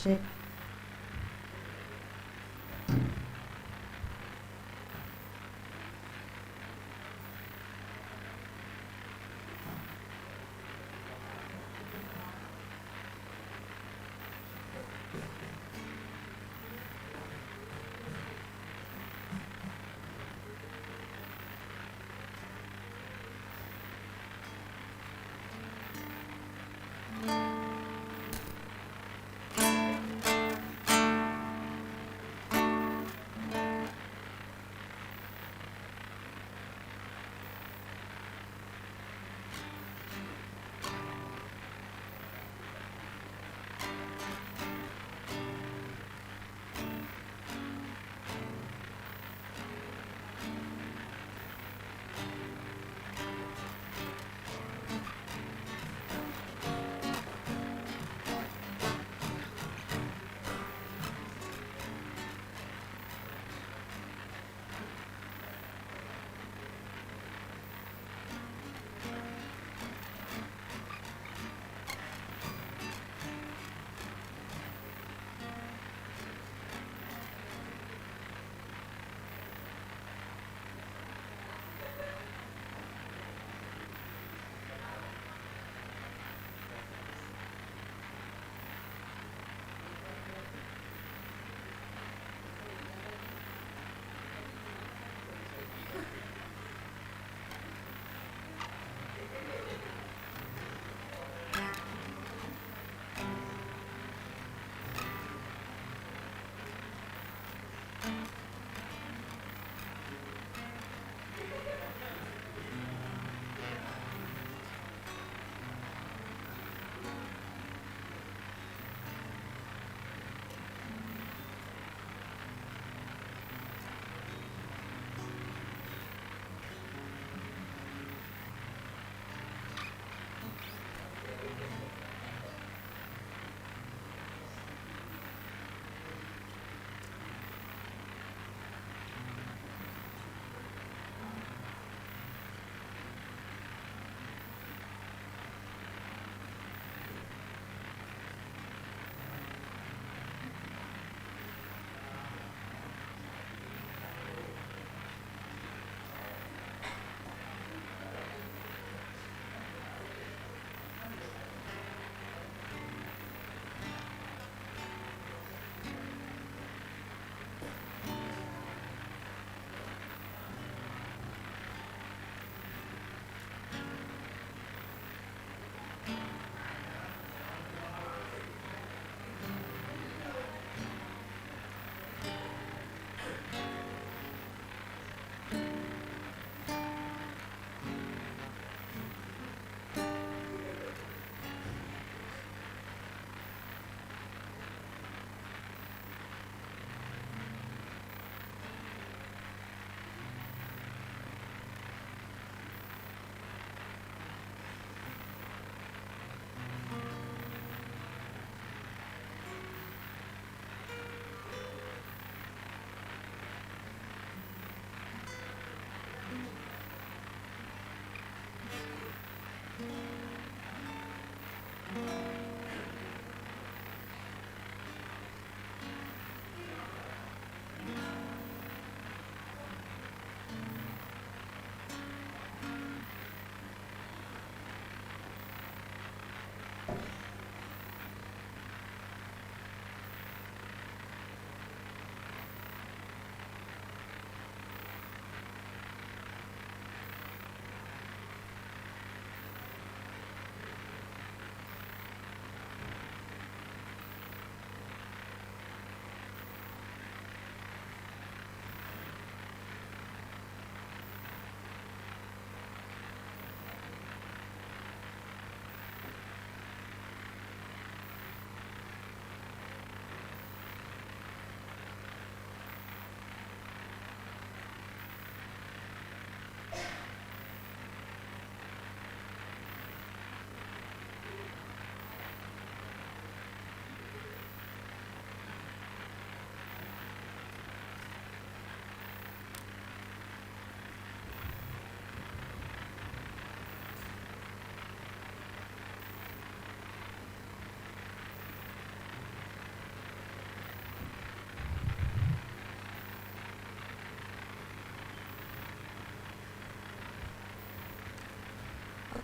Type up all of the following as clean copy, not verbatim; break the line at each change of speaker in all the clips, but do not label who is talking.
Cek.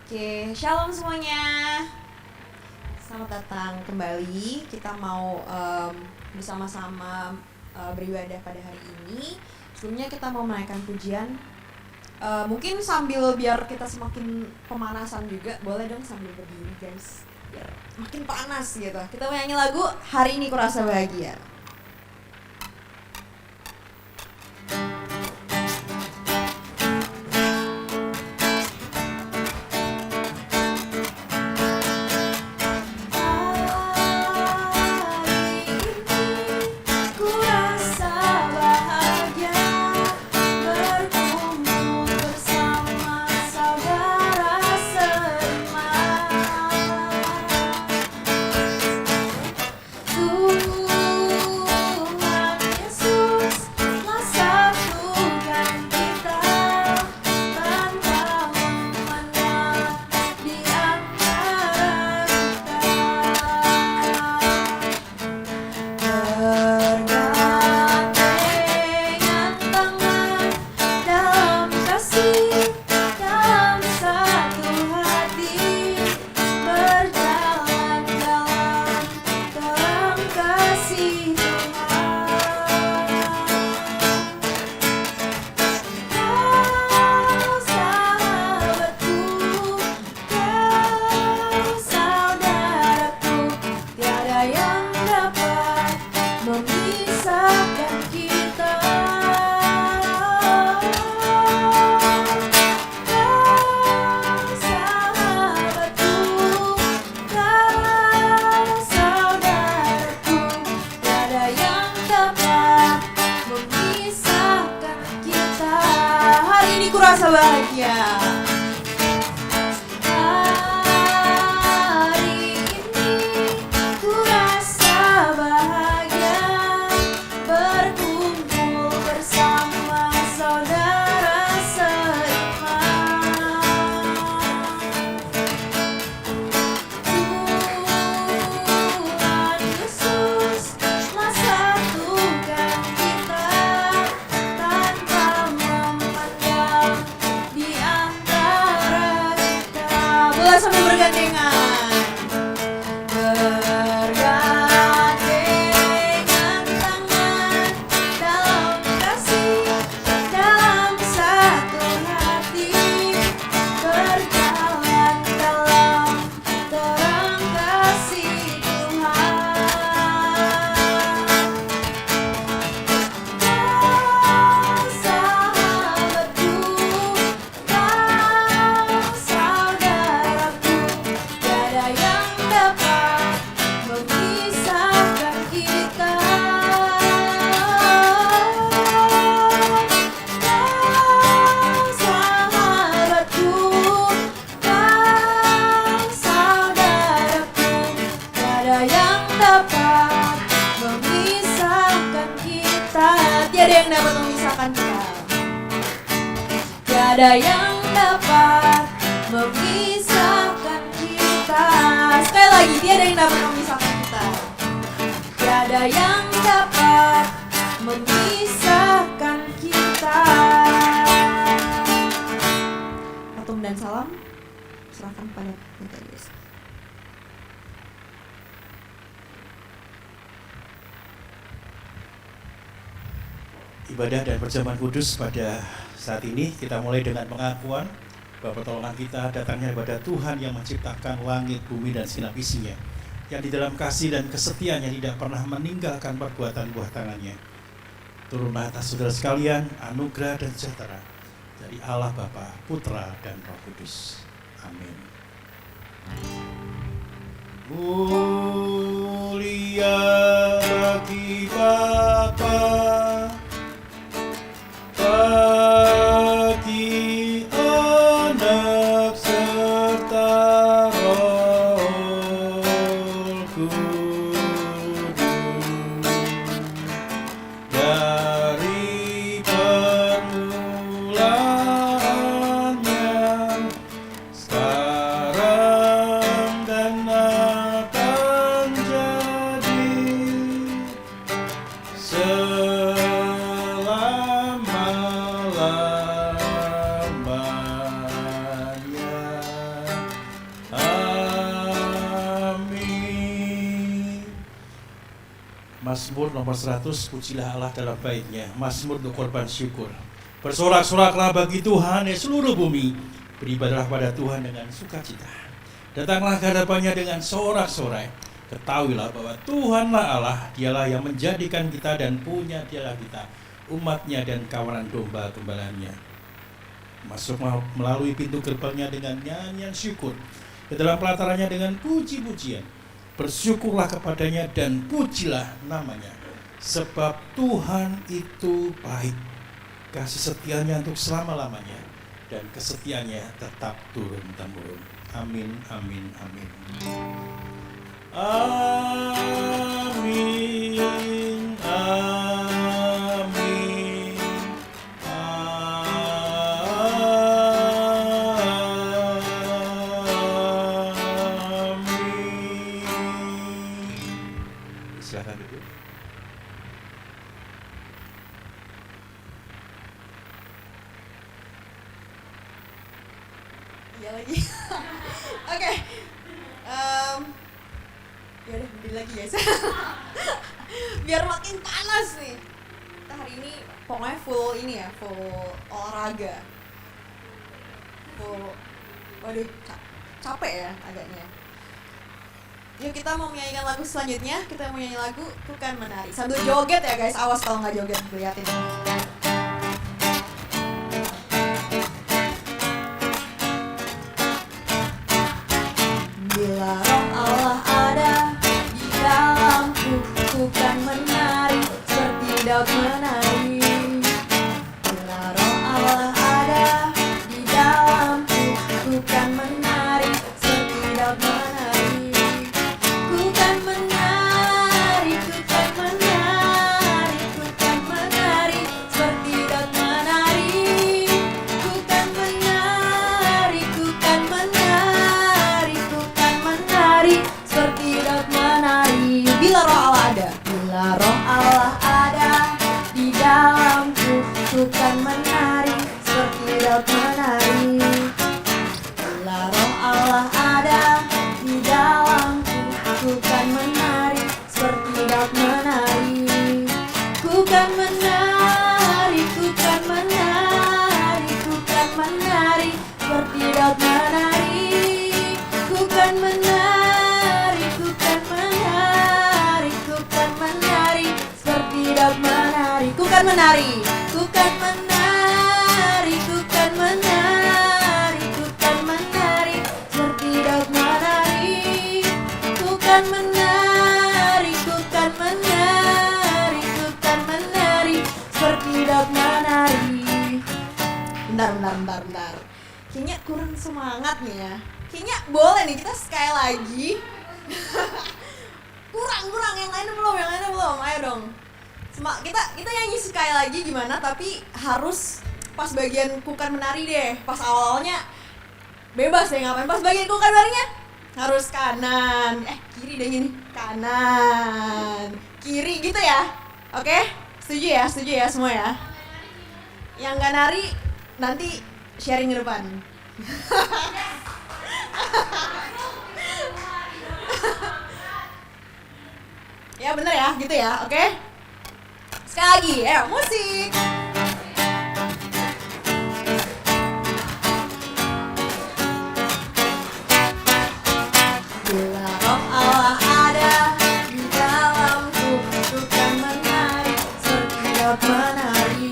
Oke, shalom semuanya. Selamat datang kembali. Kita mau bersama-sama beribadah pada hari ini. Sebelumnya kita mau menaikkan pujian. Mungkin sambil biar kita semakin pemanasan juga, boleh dong sambil berdiri guys, biar makin panas gitu. Kita mau nyanyi lagu Hari Ini Kurasa Bahagia. Kurasa bahagia. Sambil bergandengan. Bergandengan tangan dalam kasih, dalam satu hati, berjalan dalam terang kasih Tuhan. Kau sahabatku, kau saudaraku, tiada yang dapat memisahkan kita. Kau sahabatku, kau saudaraku, tiada yang dapat memisahkan kita. Tiada yang dapat memisahkan kita. Tiada yang dapat memisahkan kita. Sekali lagi, tiada yang dapat memisahkan kita. Tiada yang dapat memisahkan kita. Patung dan salam serahkan pada Tuhan Yesus.
Ibadah dan perjamuan kudus pada saat ini kita mulai dengan pengakuan bahwa pertolongan kita datangnya daripada Tuhan yang menciptakan langit, bumi, dan segenap isinya, yang di dalam kasih dan kesetiaannya tidak pernah meninggalkan perbuatan buah tangannya. Turunlah atas saudara sekalian anugerah dan sejahtera dari Allah Bapa, Putra, dan Roh Kudus. Amin. Mulia bagi Bapa, bagi Anak serta Roh Kudus, dari permulaannya, sekarang dan akan jadi Mazmur nomor 100, pujilah Allah dalam baitnya. Mazmur untuk korban syukur. Bersorak-soraklah bagi Tuhan ya seluruh bumi. Beribadahlah pada Tuhan dengan sukacita. Datanglah ke hadapannya dengan sorak-sorai. Ketahuilah bahwa Tuhanlah Allah, dialah yang menjadikan kita dan punya dialah kita, umatnya dan kawanan domba gembalanya. Masuk melalui pintu gerbangnya dengan nyanyian syukur, ke dalam pelatarannya dengan puji-pujian. Bersyukurlah kepadanya dan pujilah namanya, sebab Tuhan itu baik, kasih setianya untuk selama-lamanya, dan kesetiaannya tetap turun-temurun. Amin, amin, amin. Amin, amin, amin. Silakan duduk.
Iya lagi. Oke. Ya udah berdiri lagi guys. Biar makin panas nih. Kita hari ini pokoknya full ini ya, full olahraga. Waduh, capek ya agaknya. Yuk kita mau menyanyikan lagu selanjutnya. Kita mau nyanyi lagu Bukan Menari. Sambil joget ya guys, awas kalau nggak joget, liatin. Bila roh Allah ada di dalamku, bukan menari seperti Daud menari. Bila roh Allah ada di dalamku, bukan menari seperti Daud menari. Bukan menari, bukan menari, bukan menari seperti Daud menari. Bukan menari, bukan menari, bukan menari seperti Daud menari. Bila roh Allah ada, bila roh Allah ada di dalamku, bukan menari seperti Daud menari. Bila roh Allah ada di dalamku, bukan menari seperti Daud menari. Bukan menari, bukan menari, bukan menari seperti Daud menari. Bukan menari, bukan menari, bukan menari seperti Daud menari. Bukan menari, bukan menari, bukan menari, bukan menari seperti Daud menari. Bukan menari, bukan menari, bukan menari seperti Daud menari. Bentar. Kayaknya kurang semangat nih ya. Kayaknya boleh nih kita sekali lagi. kurang yang lainnya belum. Ayo dong. Kita nyanyi sekali lagi gimana, tapi harus pas bagian bukan menari deh. Pas awalnya bebas deh ngapain. Pas bagian bukan menarinya harus kanan. Kiri deh gini. Kanan. Kiri gitu ya. Oke? Setuju ya semua ya. Yang nggak nari nanti sharing ke depan. Ya bener ya, gitu ya, oke? Sekali lagi, ayo musik. Bila roh Allah ada di dalamku, bukan menari seperti Daud menari.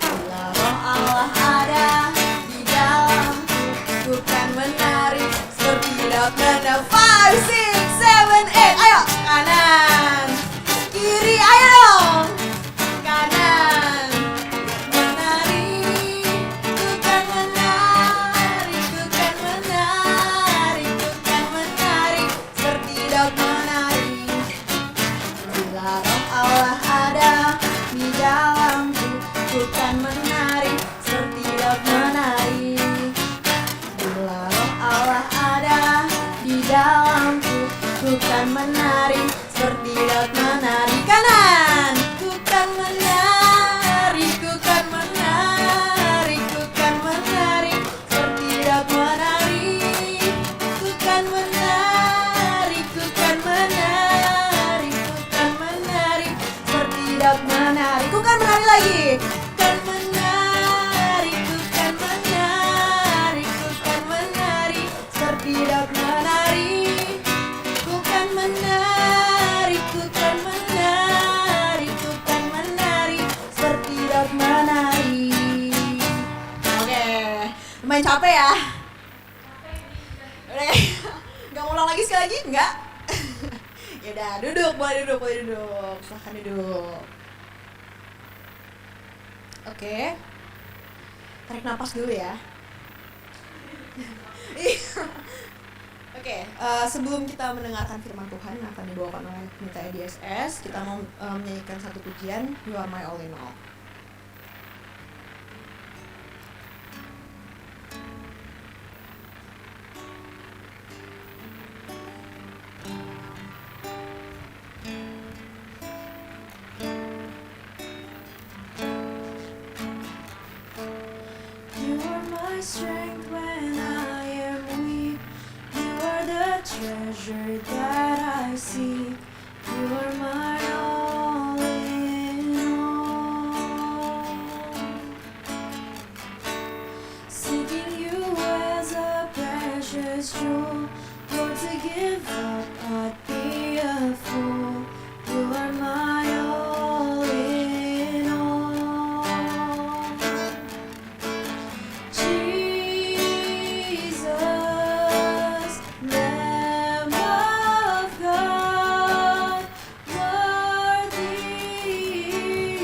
Bila roh Allah ada di dalamku, bukan menari seperti Daud menari. 5, 6, 7, 8, ayo kanan, kiri, ayo dong, kanan. boleh duduk. Silahkan duduk. Oke. Tarik napas dulu ya. Oke, sebelum kita mendengarkan firman Tuhan yang akan dibawakan oleh Nita EDSS, kita mau menyanyikan satu pujian, You Are My All in All. You are my strength when I am weak. You are the treasure that I seek. You are my all in all. Seeking you as a precious jewel. Lord, to give up, I'd be a fool. You are my all in all. Jesus, Lamb of God, worthy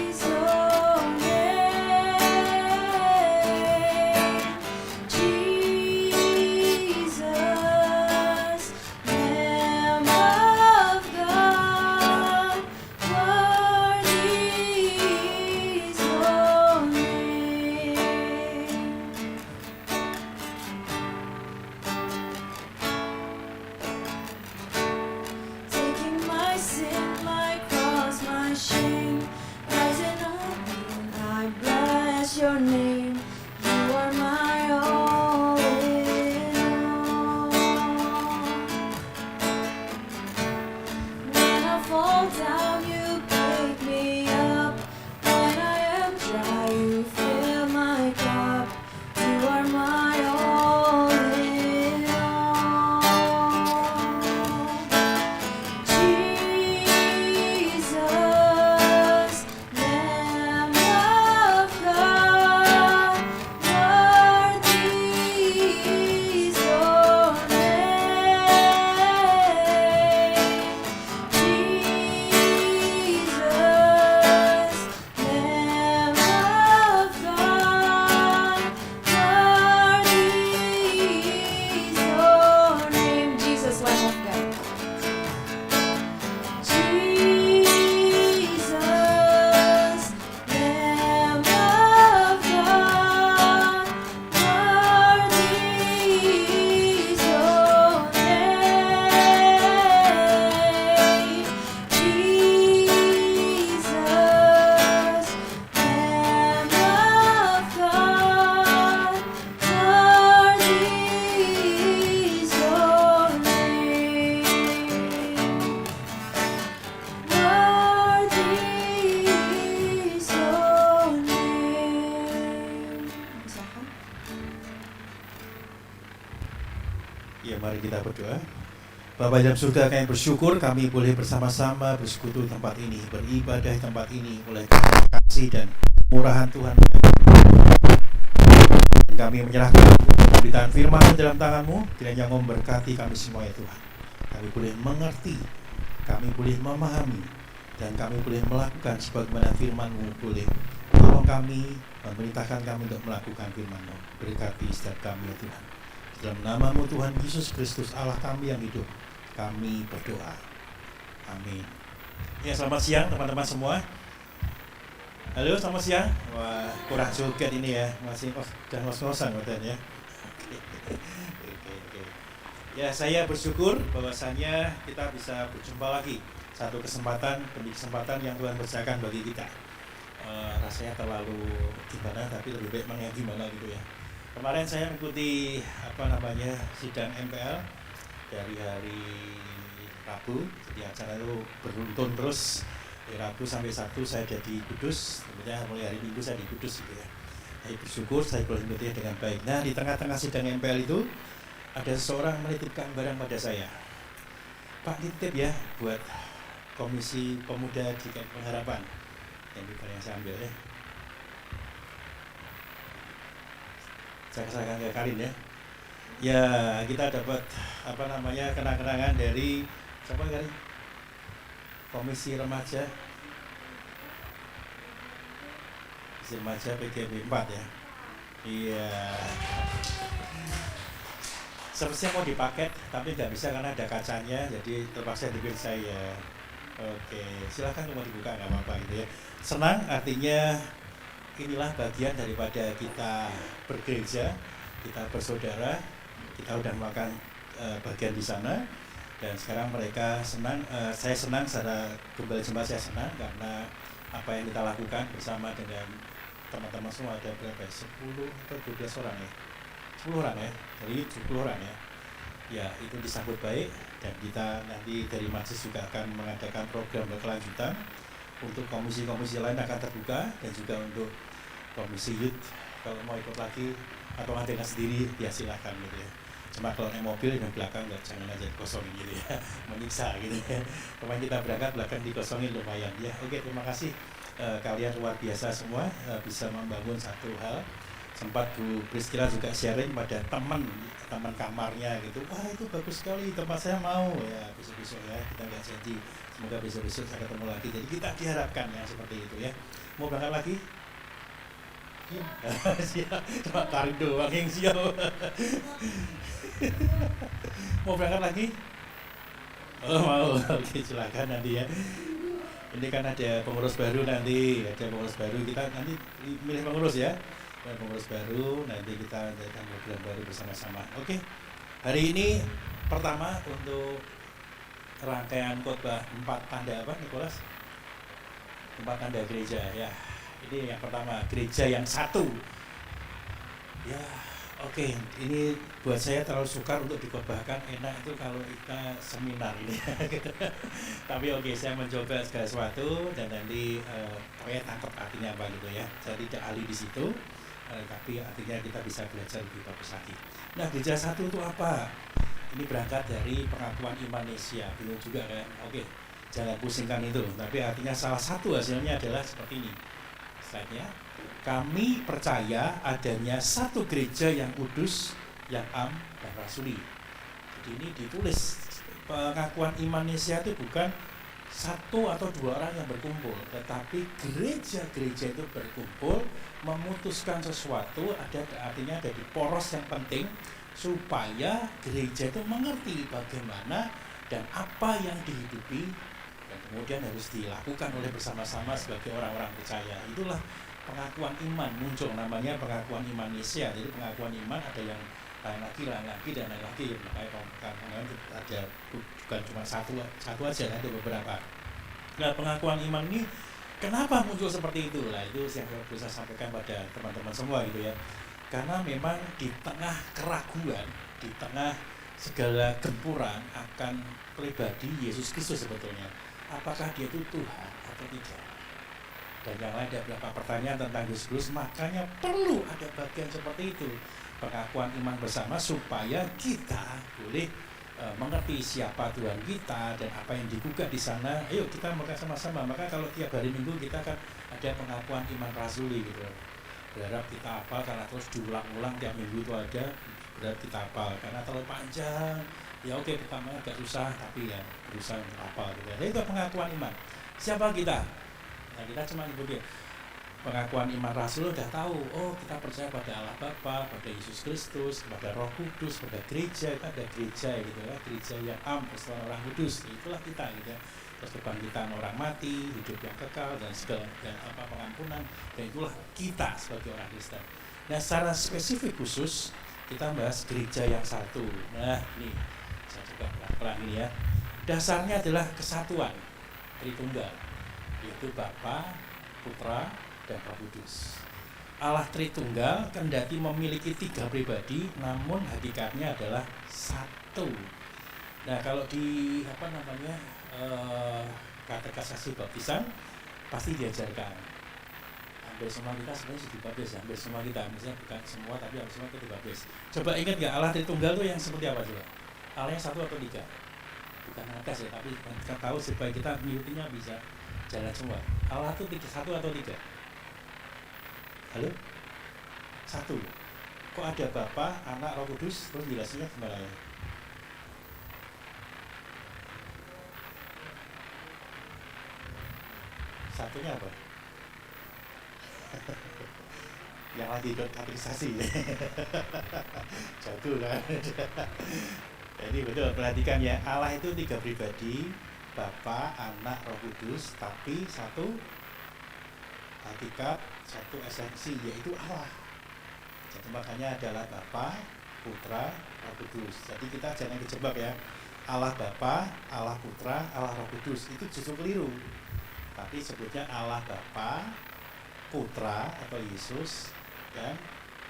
is your name. Jesus, Lamb of God, worthy is your name. Taking my sin, my cross, my shame, rising up and I bless your name. You are my all in all. When I fall down, you pick me up. When I am dry, you fill my cup. You are my all in all. Jesus, Lamb of God, worthy is your name. Jesus, Lamb of God, worthy is your name. Jesus, Lamb of God. Jesus, Lamb of God, worthy is your name. Jesus, Lamb of God, worthy is your name. Worthy is your name. Silakan.
Ya, mari kita berdoa. Bapa dalam surga, kami bersyukur kami boleh bersama-sama bersekutu di tempat ini, beribadah di tempat ini oleh kasih dan murahan Tuhan. Dan kami menyerahkan pemberitaan firman dalam tangan-Mu, kiranya Engkau memberkati kami semua ya Tuhan. Kami boleh mengerti, kami boleh memahami, dan kami boleh melakukan sebagaimana firman-Mu boleh tolong kami, memerintahkan kami untuk melakukan firman-Mu. Berkati setiap kami ya Tuhan. Dalam nama-Mu Tuhan Yesus Kristus Allah kami yang hidup, kami berdoa. Amin. Ya, selamat siang teman-teman semua. Halo, selamat siang. Wah, kurang joget ini ya, masih udah ngos-ngosan badan ya. Oke. Ya, saya bersyukur bahwasanya kita bisa berjumpa lagi. Satu kesempatan demi kesempatan yang Tuhan berikan bagi kita. Rasanya terlalu gimana, tapi lebih baik yang gimana gitu ya. Kemarin saya mengikuti sidang MPL dari hari Rabu, jadi acara itu beruntun terus dari Rabu sampai Sabtu saya ada di Kudus, kemudian mulai hari Minggu saya di Kudus gitu ya. Saya bersyukur saya boleh mengikuti dengan baik. Nah, di tengah-tengah sidang MPL itu ada seseorang menitipkan barang pada saya. Pak, titip ya buat Komisi Pemuda di Pengharapan. Yang saya ambil ya. Saya serahkan ke Karin ya. Ya, kita dapat kenang-kenangan dari siapa Karin? Komisi Remaja PGB 4 ya. Iya. Seharusnya mau dipaket tapi nggak bisa karena ada kacanya, jadi terpaksa dipilih saya. Oke, silakan mau dibuka nggak apa-apa gitu ya. Senang artinya inilah bagian daripada kita bergereja, kita bersaudara, kita udah melakukan bagian di sana dan sekarang mereka senang, saya senang secara kembali jemaat, saya senang karena apa yang kita lakukan bersama dengan teman-teman semua, ada berapa ya? 10 atau 12 orang ya? 10 orang ya, dari 70 orang ya. Ya, itu disambut baik dan kita nanti dari Majelis juga akan mengadakan program berkelanjutan untuk komisi-komisi lain akan terbuka dan juga untuk komisi youth kalau mau ikut lagi atau ada sendiri ya silahkan gitu ya. Cuma kalau naik mobil yang belakang jangan aja dikosongin gitu ya, menyiksa gitu ya. Kemarin kita berangkat belakang dikosongin lumayan ya. Oke, terima kasih kalian luar biasa semua bisa membangun satu hal. Sempat Bu Priscilla juga sharing pada teman kamarnya gitu, wah itu bagus sekali, tempat saya mau ya, besok-besok ya kita nggak janji, semoga besok-besok saya ketemu lagi. Jadi kita diharapkan ya seperti itu ya. Mau berangkat lagi? Siap, cuma tarik doang yang siap. Mau berangkat lagi? Oh mau, oke silakan nanti ya. Ini kan ada pengurus baru nanti, kita nanti milih pengurus ya. Pengurus baru, nanti kita adakan program baru bersama-sama. Oke, hari ini pertama untuk rangkaian khotbah 4 tanda apa Nicholas? 4 tanda gereja ya. Ini yang pertama, gereja yang satu. Ya, oke. Ini buat saya terlalu sukar untuk dikhotbahkan. Enak itu kalau kita seminar ini. Tapi oke, saya mencoba segala sesuatu dan nanti pokoknya tangkap artinya apa gitu ya. Saya tidak ahli di situ. Tapi artinya kita bisa belajar lebih bagus lagi. Nah, gereja satu itu apa? Ini berangkat dari pengakuan Imanesia, bingung juga kan? Oke, jangan pusingkan itu. Tapi artinya salah satu hasilnya adalah seperti ini. Slide-nya, kami percaya adanya satu gereja yang kudus, yang am dan rasuli. Jadi ini ditulis pengakuan Imanesia itu bukan satu atau dua orang yang berkumpul, tetapi gereja-gereja itu berkumpul memutuskan sesuatu, artinya ada di poros yang penting supaya gereja itu mengerti bagaimana dan apa yang dihidupi dan kemudian harus dilakukan oleh bersama-sama sebagai orang-orang percaya. Itulah pengakuan iman muncul, namanya pengakuan Imanesia. Jadi pengakuan iman ada yang lain lagi dan lain lagi. Makanya pengakuan ada bukan cuma satu aja, ada beberapa. Nah, pengakuan iman ini kenapa muncul seperti itu? Lah itu yang saya bisa sampaikan pada teman-teman semua gitu ya. Karena memang di tengah keraguan, di tengah segala gempuran akan pribadi Yesus Kristus sebetulnya, apakah dia itu Tuhan atau tidak? Dan yang lain ada beberapa pertanyaan tentang Yesus Kristus, makanya perlu ada bagian seperti itu, pengakuan iman bersama supaya kita boleh mengerti siapa Tuhan kita dan apa yang digugat di sana. Ayo kita maka sama-sama. Maka kalau tiap hari Minggu kita kan ada pengakuan iman rasuli gitu. Berharap kita hafal karena terus diulang-ulang tiap minggu itu ada. Berharap kita hafal karena terlalu panjang. Ya oke, pertama agak susah tapi ya berusaha untuk hafal gitu. Jadi itu pengakuan iman. Siapa kita? Nah, kita cuma nyebut dia. Pengakuan iman rasul udah tahu, oh kita percaya pada Allah Bapa, pada Yesus Kristus, pada Roh Kudus, pada gereja. Kita ada gereja gitu ya, gereja yang persekutuan orang kudus, itulah kita gitu ya. Terus kebangkitan orang mati, hidup yang kekal dan segala dan apa pengampunan, dan itulah kita sebagai orang Kristen. Nah, secara spesifik khusus kita bahas gereja yang satu. Nah, ini saya coba pelan-pelan ini ya. Dasarnya adalah kesatuan Tritunggal, yaitu Bapa, Putra, dan Roh Kudus. Allah Tritunggal kendati memiliki 3 pribadi, namun hakikatnya adalah satu. Nah, kalau di katekisasi baptisan pasti diajarkan. Hampir semua kita sebenarnya sudah dibaptis, hampir semua kita, misalnya bukan semua tapi hampir semua kita dibaptis. Coba ingat nggak Allah Tritunggal itu yang seperti apa coba? Allah yang 1 atau 3? Bukan atas ya, tapi kita tahu supaya kita mengikutinya bisa jalan semua. Allah itu 1 atau 3? Halo? 1. Kok ada Bapa, Anak, Roh Kudus? Terus jelasinnya gimana ya? Satunya apa? Yang lagi ikut kategorisasi. Jago kan. Jadi betul, perhatikan ya, Allah itu 3 pribadi, Bapa, Anak, Roh Kudus, tapi satu hakikat, satu esensi, yaitu Allah. Jadi makanya adalah Bapa, Putra, Roh Kudus. Jadi kita jangan kejebak ya, Allah Bapa, Allah Putra, Allah Roh Kudus, itu justru keliru. Tapi sebutnya Allah Bapa, Putra atau Yesus, dan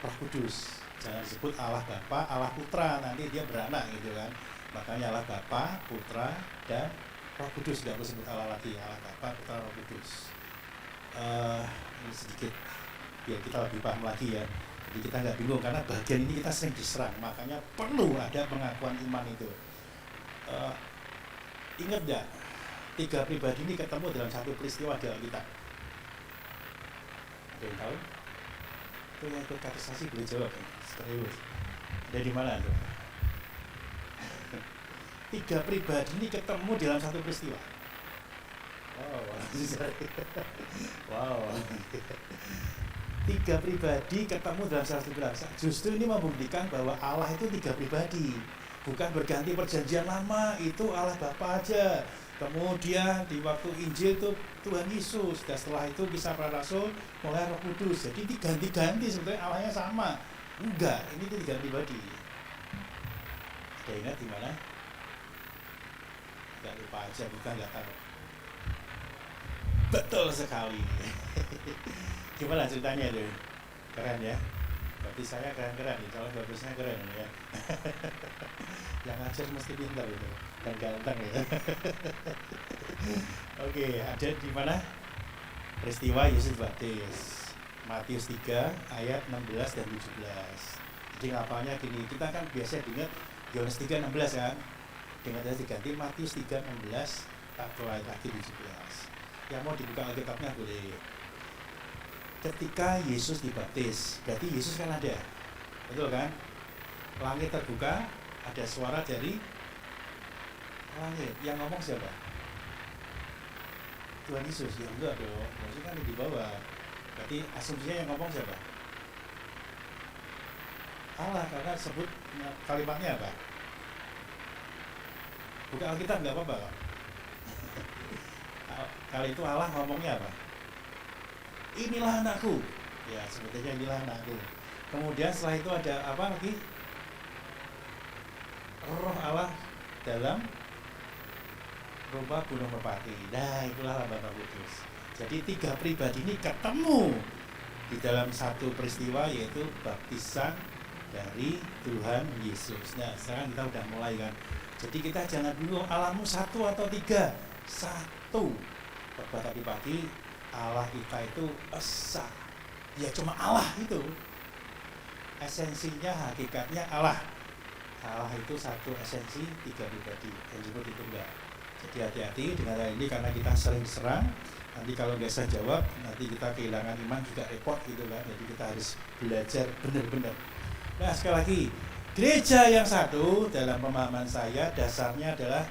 Roh Kudus. Jangan disebut Allah Bapa, Allah Putra, nanti dia beranak gitu kan. Makanya Allah Bapa, Putra, dan Roh Kudus. Tidak perlu sebut Allah lagi, Allah Bapa, Putra, Roh Kudus. Ini sedikit biar kita lebih paham lagi ya. Jadi kita nggak bingung karena bagian ini kita sering diserang. Makanya perlu ada pengakuan iman itu. Ingat nggak? 3 pribadi ini ketemu dalam satu peristiwa di Alkitab. Ada yang tahu? Itu yang ikut kategorisasi boleh jawab ya. Serius. Dari mana tuh? 3 pribadi ini ketemu dalam satu peristiwa. Wow. 3 pribadi ketemu dalam satu peristiwa. Justru ini membuktikan bahwa Allah itu 3 pribadi. Bukan berganti perjanjian lama, itu Allah Bapa aja. Kemudian di waktu Injil itu Tuhan Yesus, dan setelah itu Kisah Para Rasul mulai Roh Kudus. Jadi diganti-ganti sebetulnya Allahnya sama. Enggak, ini 3 pribadi. Ada ingat di mana? Enggak lupa aja, bukan enggak tahu. Betul sekali. Gimana ceritanya tuh? Keren ya? Berarti saya keren-keren nih, kalau bagusnya keren ya. Yang ngajar mesti pintar itu dan ganteng ya. Oke, ada di mana? Peristiwa Yesus Baptis. Matius 3 ayat 16 dan 17. Jadi ngapalnya gini, kita kan biasa ingat Yohanes 3:16 kan. Dengan diganti Matius 3:16 atau lagi 17. Yang mau dibuka Alkitabnya boleh. Ketika Yesus dibaptis, berarti Yesus kan ada. Betul kan? Langit terbuka, ada suara dari langit. Yang ngomong siapa? Tuhan Yesus. Ya enggak dong, maksudnya kan di bawah. Berarti asumsinya yang ngomong siapa? Allah, karena sebut kalimatnya apa? Buka Alkitab nggak apa-apa kok. Kali itu Allah ngomongnya apa? Inilah anakku. Ya sebetulnya inilah anakku. Kemudian setelah itu ada apa lagi? Roh Allah dalam rupa gunung merpati. Nah itulah lambang Roh Kudus. Jadi 3 pribadi ini ketemu di dalam satu peristiwa, yaitu baptisan dari Tuhan Yesus. Nah sekarang kita udah mulai kan. Jadi kita jangan bingung Allahmu 1 atau 3. 1. Tadi pagi Allah kita itu esa. Ya cuma Allah itu. Esensinya, hakikatnya Allah. Allah itu satu esensi, 3 pribadi. Yang disebut itu enggak. Jadi hati-hati dengan hal ini karena kita sering serang. Nanti kalau nggak bisa jawab, nanti kita kehilangan iman juga repot gitu kan. Jadi kita harus belajar benar-benar. Nah sekali lagi, gereja yang satu dalam pemahaman saya dasarnya adalah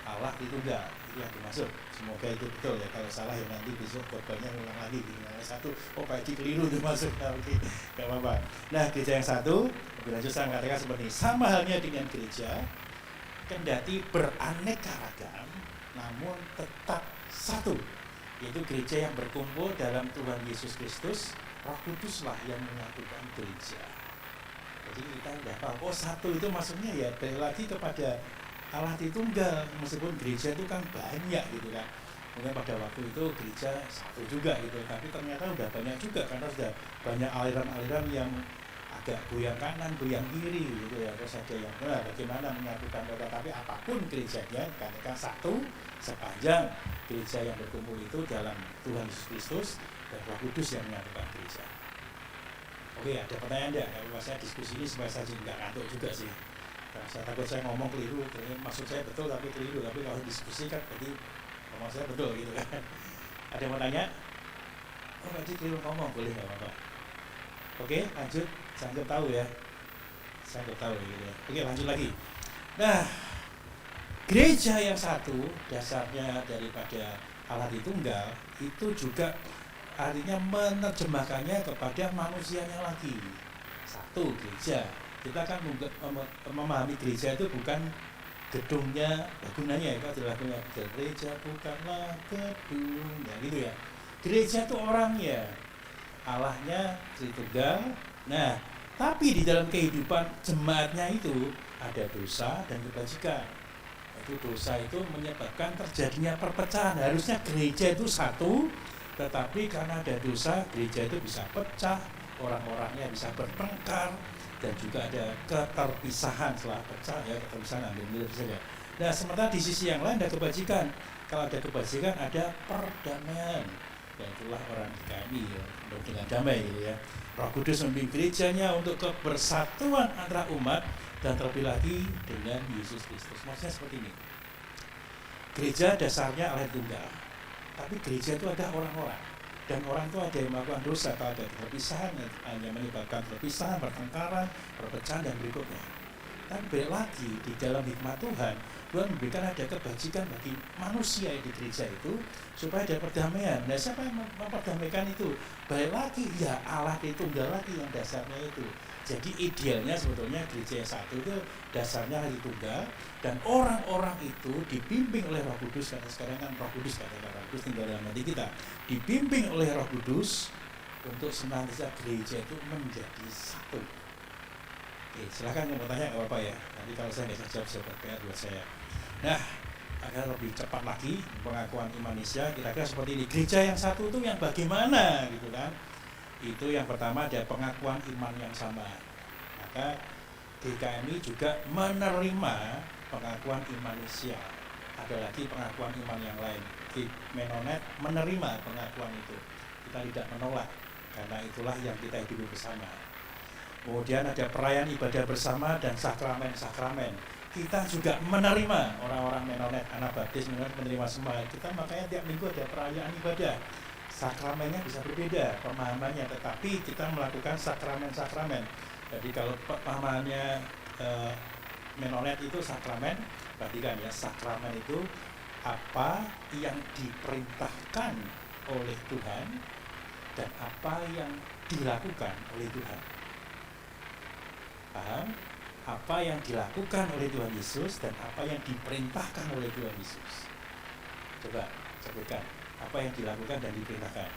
Allah Tritunggal. Itu yang dimaksud. Semoga itu betul ya. Kalau salah ya nanti besok korbannya ulang lagi. Yang satu, Pak Edi keliru dimaksud. Oke, nggak apa-apa. Nah gereja yang satu, lebih lanjut saya mengatakan seperti ini. Sama halnya dengan gereja, kendati beraneka ragam, namun tetap satu. Yaitu gereja yang berkumpul dalam Tuhan Yesus Kristus. Roh Kuduslah yang menyatukan gereja. Jadi kita udah tahu, satu itu maksudnya ya balik lagi kepada Allah Tritunggal. Meskipun gereja itu kan banyak gitu kan. Mungkin pada waktu itu gereja satu juga gitu, tapi ternyata udah banyak juga karena sudah banyak aliran-aliran yang agak goyang kanan, goyang kiri gitu ya. Terus ada yang bagaimana menyatukan mereka, tapi apapun gerejanya katakan satu sepanjang gereja yang berkumpul itu dalam Tuhan Yesus Kristus dan Roh Kudus yang menyatukan gereja. Oke, ada pertanyaan enggak? Kalau saya diskusi ini supaya saya nggak ngantuk juga sih. Karena saya takut saya ngomong keliru, maksud saya betul tapi keliru. Tapi kalau diskusi kan berarti ngomong saya betul gitu kan. Ada yang mau tanya? Oh, berarti keliru ngomong, boleh nggak apa-apa. Oke, lanjut. Saya anggap tahu ya. Saya anggap tahu gitu ya. Oke, lanjut lagi. Nah, gereja yang satu dasarnya daripada Allah Tritunggal itu juga artinya menerjemahkannya kepada manusianya lagi. Satu, gereja. Kita kan memahami gereja itu bukan gedungnya, lagunya itu adalah lagunya, gereja bukanlah gedungnya, gitu ya. Gereja itu orangnya, Allahnya Tritunggal. Nah, tapi di dalam kehidupan jemaatnya itu ada dosa dan kebajikan. Itu dosa itu menyebabkan terjadinya perpecahan. Harusnya gereja itu satu, tetapi karena ada dosa, gereja itu bisa pecah, orang-orangnya bisa bertengkar, dan juga ada keterpisahan setelah pecah, ya, keterpisahan ambil saja. Nah, sementara di sisi yang lain ada kebajikan. Kalau ada kebajikan ada perdamaian. Dan itulah orang kami ya, dengan damai gitu ya. Roh Kudus memimpin gerejanya untuk kebersatuan antara umat dan terlebih lagi dengan Yesus Kristus. Maksudnya seperti ini. Gereja dasarnya Allah Tunggal, tapi gereja itu ada orang-orang, dan orang itu ada yang melakukan dosa, kalau ada perpisahan hanya menyebabkan perpisahan, pertengkaran, perpecahan dan berikutnya. Tapi balik lagi di dalam hikmat Tuhan, Tuhan memberikan ada kebajikan bagi manusia di gereja itu supaya ada perdamaian. Nah, siapa yang memperdamaikan itu? Balik lagi ya Allah Tritunggal lagi yang dasarnya itu. Jadi idealnya sebetulnya gereja yang satu itu dasarnya Allah Tritunggal, dan orang-orang itu dibimbing oleh Roh Kudus, karena sekarang kan Roh Kudus, kata Roh Kudus tinggal dalam hati kita, dibimbing oleh Roh Kudus untuk senantiasa gereja itu menjadi satu. Oke, silakan mau tanya nggak apa-apa ya. Nanti kalau saya nggak bisa jawab, saya PR buat saya. Nah, agar lebih cepat lagi pengakuan iman Indonesia, kira-kira seperti ini. Gereja yang satu itu yang bagaimana gitu kan? Itu yang pertama ada pengakuan iman yang sama. Maka GKMI juga menerima pengakuan iman Indonesia. Ada lagi pengakuan iman yang lain. Di Menonet menerima pengakuan itu. Kita tidak menolak, karena itulah yang kita hidupi bersama. Kemudian ada perayaan ibadah bersama dan sakramen-sakramen. Kita juga menerima, orang-orang Menonet, anak baptis Menonet menerima semua. Kita makanya tiap minggu ada perayaan ibadah. Sakramennya bisa berbeda pemahamannya, tetapi kita melakukan sakramen-sakramen. Jadi kalau pemahamannya Menonet itu sakramen, perhatikan ya, sakramen itu apa yang diperintahkan oleh Tuhan dan apa yang dilakukan oleh Tuhan. Paham? Apa yang dilakukan oleh Tuhan Yesus dan apa yang diperintahkan oleh Tuhan Yesus. Coba sebutkan apa yang dilakukan dan diperintahkan.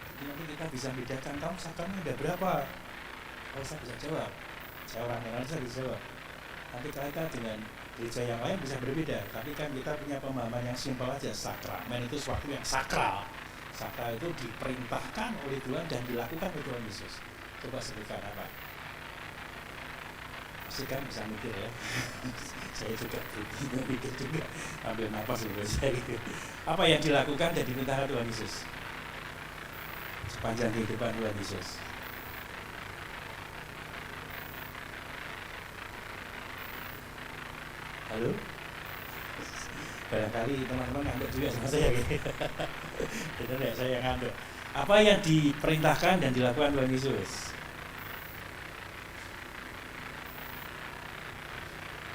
Jadi nanti kita bisa bedakan, kamu sakramen ada berapa? Oh, saya bisa jawab. Saya orang Indonesia bisa jawab. Nanti kita dengan gereja yang lain bisa berbeda. Tapi kan kita punya pemahaman yang simpel aja. Sakramen itu sesuatu yang sakral. Sakral itu diperintahkan oleh Tuhan dan dilakukan oleh Tuhan Yesus. Coba sebutkan apa? Pasti kan bisa mikir ya. Saya juga mikir juga, ambil nafas juga saya gitu. Apa yang dilakukan dan diperintahkan Tuhan Yesus sepanjang kehidupan Tuhan Yesus? Halo? Barangkali teman-teman ngantuk juga sama saya gitu. Benar ya, saya yang ngantuk. Apa yang diperintahkan dan dilakukan Tuhan Yesus?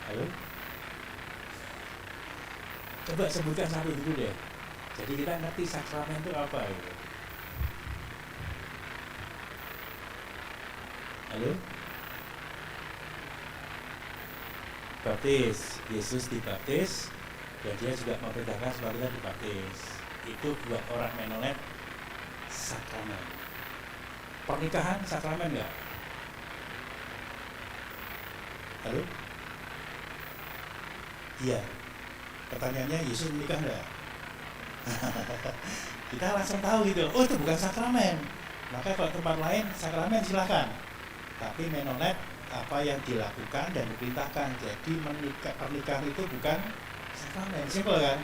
Halo? Coba sebutkan satu dulu deh. Jadi kita ngerti sakramen itu apa gitu. Halo? Baptis, Yesus dibaptis dan dia juga memerintahkan supaya kita dibaptis. Itu buat orang Menonet sakramen. Pernikahan sakramen enggak? Halo? Iya. Pertanyaannya, Yesus menikah enggak? Kita langsung tahu gitu. Oh, itu bukan sakramen. Maka kalau tempat lain sakramen silakan. Tapi Menonet apa yang dilakukan dan diperintahkan. Jadi pernikahan itu bukan sakramen. Simpel kan?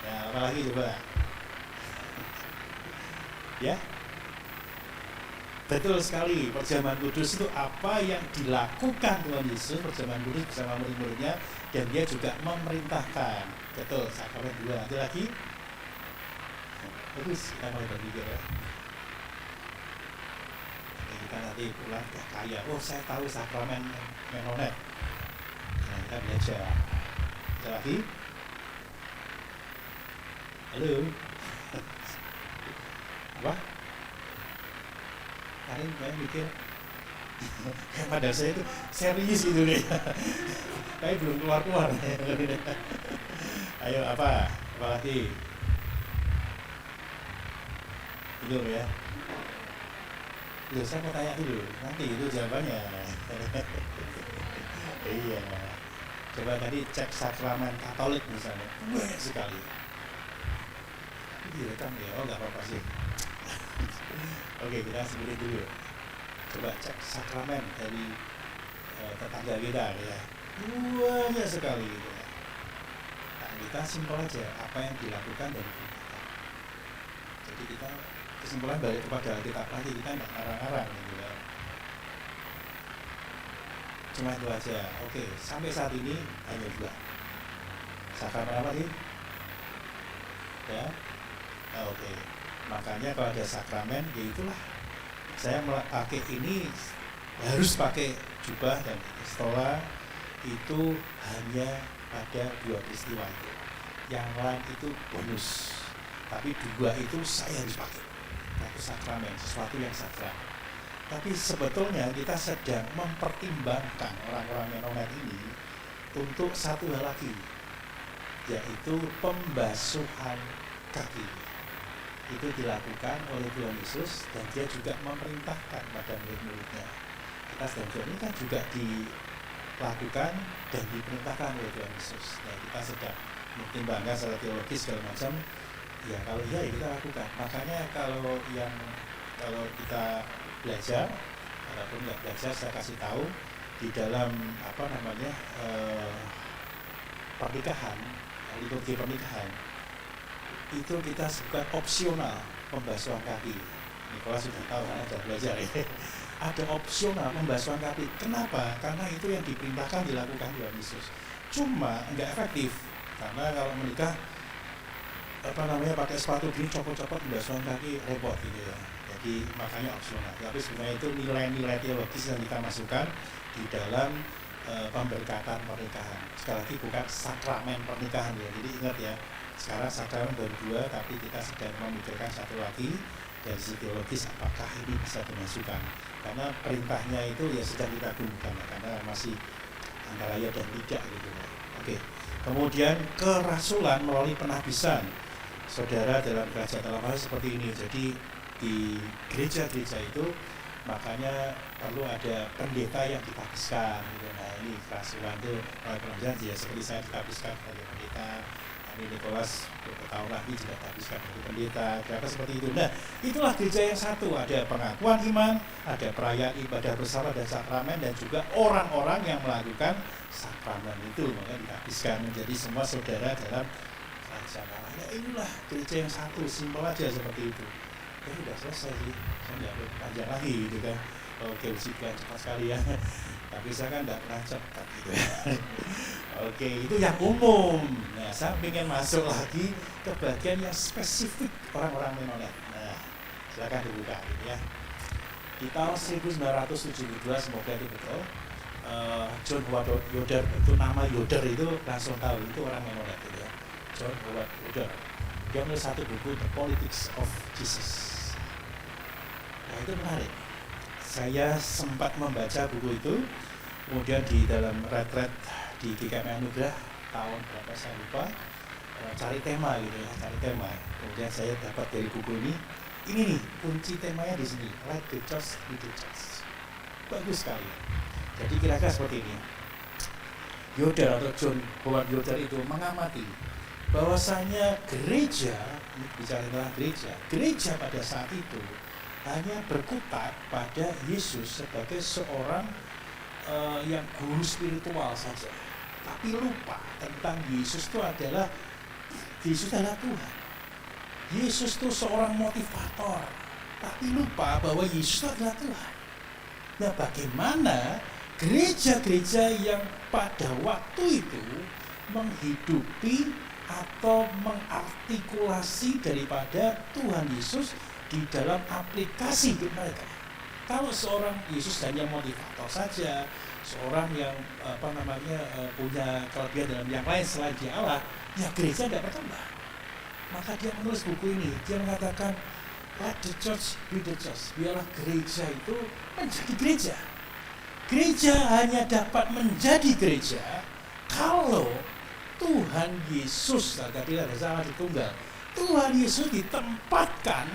Ya, apalagi coba. Ya, betul sekali. Perjamuan kudus itu apa yang dilakukan Tuhan Yesus, perjamuan kudus bersama murid-muridnya, dan dia juga memerintahkan. Betul, sakramen dua. Ada lagi? Bagus, kita mulai berpikir ya. Kita nanti pulang kaya. Oh, saya tahu sakramen Menonet. Nah, kita belajar. Ada lagi? Halo. Apa? Karin kayak mikir. Padahal saya itu serius gitu deh. Kayak belum keluar. Ayo apa? Apa lagi? Tidur ya. Loh, saya mau tanya dulu. Nanti itu jawabannya. Iya. Coba tadi cek sakramen Katolik misalnya. Banyak sekali. Ini direkam ya? Oh nggak apa-apa sih. Oke, kita sebutin dulu. Coba cek sakramen dari tetangga kita ya. Banyak sekali gitu ya. Nah, kita simpel aja apa yang dilakukan dari kita. Jadi kita kesimpulan balik kepada Alkitab lagi, kita nggak ngarang-ngarang gitu ya. Cuma itu aja. Oke, sampai saat ini hanya 2. Sakramen apa sih? Ya. Nah, oke. Makanya kalau ada sakramen, ya itulah. Saya pakai ini harus pakai jubah dan stola itu hanya pada 2 peristiwa itu. Yang lain itu bonus. Tapi 2 itu saya harus pakai. Itu sakramen, sesuatu yang sakral. Tapi sebetulnya kita sedang mempertimbangkan orang-orang menonet ini untuk satu hal lagi, yaitu pembasuhan kaki. Itu dilakukan oleh Tuhan Yesus dan dia juga memerintahkan pada murid-muridnya. Kita sedang ini kan juga dilakukan dan diperintahkan oleh Tuhan Yesus. Nah, kita sedang mempertimbangkan secara teologis segala macam. Ya kalau iya ya kita lakukan. Makanya kalau kita belajar ataupun nggak belajar, saya kasih tahu di dalam pernikahan, liturgi pernikahan itu kita sebutkan opsional pembasuhan kaki. Nikola sudah tahu karena sudah belajar ya. Ada opsional pembasuhan kaki. Kenapa? Karena itu yang diperintahkan dilakukan Tuhan Yesus. Cuma nggak efektif karena kalau menikah pakai sepatu gini copot-copot pembasuhan kaki repot gitu ya. Jadi makanya opsional. Tapi sebenarnya itu nilai-nilai teologis yang kita masukkan di dalam pemberkatan pernikahan. Sekali lagi bukan sakramen pernikahan ya. Jadi ingat ya, sekarang sakramen baru 2, tapi kita sedang memikirkan satu lagi dari sisi teologis apakah ini bisa dimasukkan. Karena perintahnya itu ya sedang kita gunakan karena masih antara ya dan tidak gitu ya. Oke. Kemudian kerasulan melalui penahbisan. Saudara dalam kerajaan Allah seperti ini. Jadi di gereja-gereja itu makanya perlu ada pendeta yang ditabiskan gitu. Nah ini kerasulan itu penahbisan ya seperti saya ditabiskan sebagai pendeta. Ini Nikolas beberapa tahun lagi juga ditabiskan sebagai pendeta. Kira-kira seperti itu. Nah itulah gereja yang satu. Ada pengakuan iman, ada perayaan ibadah bersama dan sakramen, dan juga orang-orang yang melakukan sakramen itu maka ditabiskan menjadi semua saudara dalam kerajaan Allah. Ya inilah gereja yang satu, simpel aja seperti itu. Ya udah selesai sih, saya nggak panjang lagi gitu kan. Oke, juga cepat sekali ya. Tapi saya kan nggak pernah cepat gitu ya. Oke, itu yang umum. Nah, saya ingin masuk lagi ke bagian yang spesifik orang-orang Menonet. Nah, silakan dibuka gitu ya. Di tahun 1972, semoga itu betul. John Howard Yoder, itu nama Yoder itu langsung tahu itu orang Menonet gitu ya. John Howard Yoder. Dia menulis satu buku The Politics of Jesus. Nah, itu menarik. Saya sempat membaca buku itu, kemudian di dalam retret di GKM Anugerah tahun berapa saya lupa, cari tema gitu ya, cari tema. Kemudian saya dapat dari buku ini nih kunci temanya di sini, Let the Church be the Church. Bagus sekali. Jadi kira-kira seperti ini. Yoder atau John Howard Yoder itu mengamati bahwasanya gereja, bicara tentang gereja pada saat itu hanya berkutat pada Yesus sebagai seorang yang guru spiritual saja, tapi lupa tentang Yesus adalah Tuhan. Yesus itu seorang motivator, tapi lupa bahwa Yesus adalah Tuhan. Nah, bagaimana gereja-gereja yang pada waktu itu menghidupi atau mengartikulasi daripada Tuhan Yesus di dalam aplikasi hidup mereka? Kalau seorang Yesus hanya motivator saja, seorang yang punya kelebihan dalam yang lain selain dia Allah, ya gereja tidak berkembang. Maka dia menulis buku ini. Dia mengatakan, let the church be the church. Biarlah gereja itu menjadi gereja. Gereja hanya dapat menjadi gereja kalau Tuhan Yesus, tadi ada sama di tunggal, Tuhan Yesus ditempatkan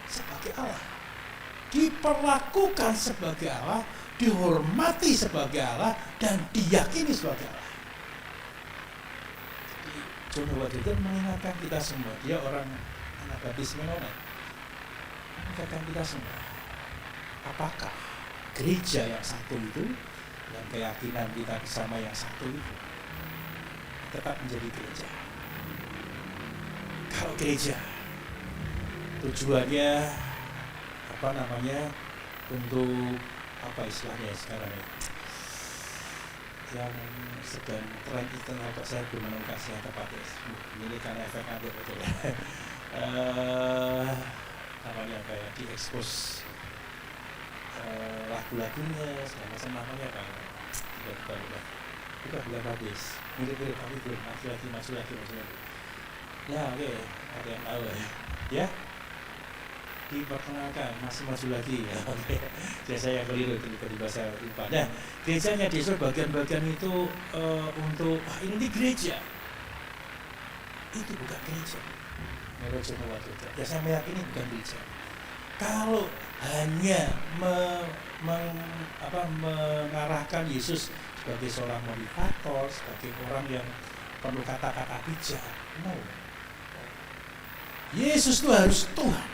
sebagai Allah, diperlakukan sebagai Allah, dihormati sebagai Allah, dan diyakini sebagai Allah. Jadi John Howard itu mengingatkan kita semua, dia orang Anabaptis Mennonite, mengingatkan kita semua, apakah gereja yang satu itu, dan keyakinan kita bersama yang satu itu tetap menjadi gereja. Kalau gereja tujuannya untuk apa istilahnya sekarang ya, yang sedang tren itu apa, saya belum menemukan yang tepatnya. Ini karena efek ada betul ya. Namanya apa ya, diekspos lagu-lagunya segala macam, namanya apa ya, bukan habis, mirip-mirip tapi belum maju lagi. Ya oke, ada yang tahu ya, diperkenalkan masih maju lagi ya. Oke, saya keliru di bahasa lupa. Nah, gerejanya Yesus bagian-bagian itu untuk ini gereja, itu bukan gereja. Menurut saya, ya saya meyakini bukan gereja. Kalau hanya mengarahkan Yesus sebagai seorang motivator, sebagai orang yang penuh kata-kata bijak, no. Yesus itu harus Tuhan.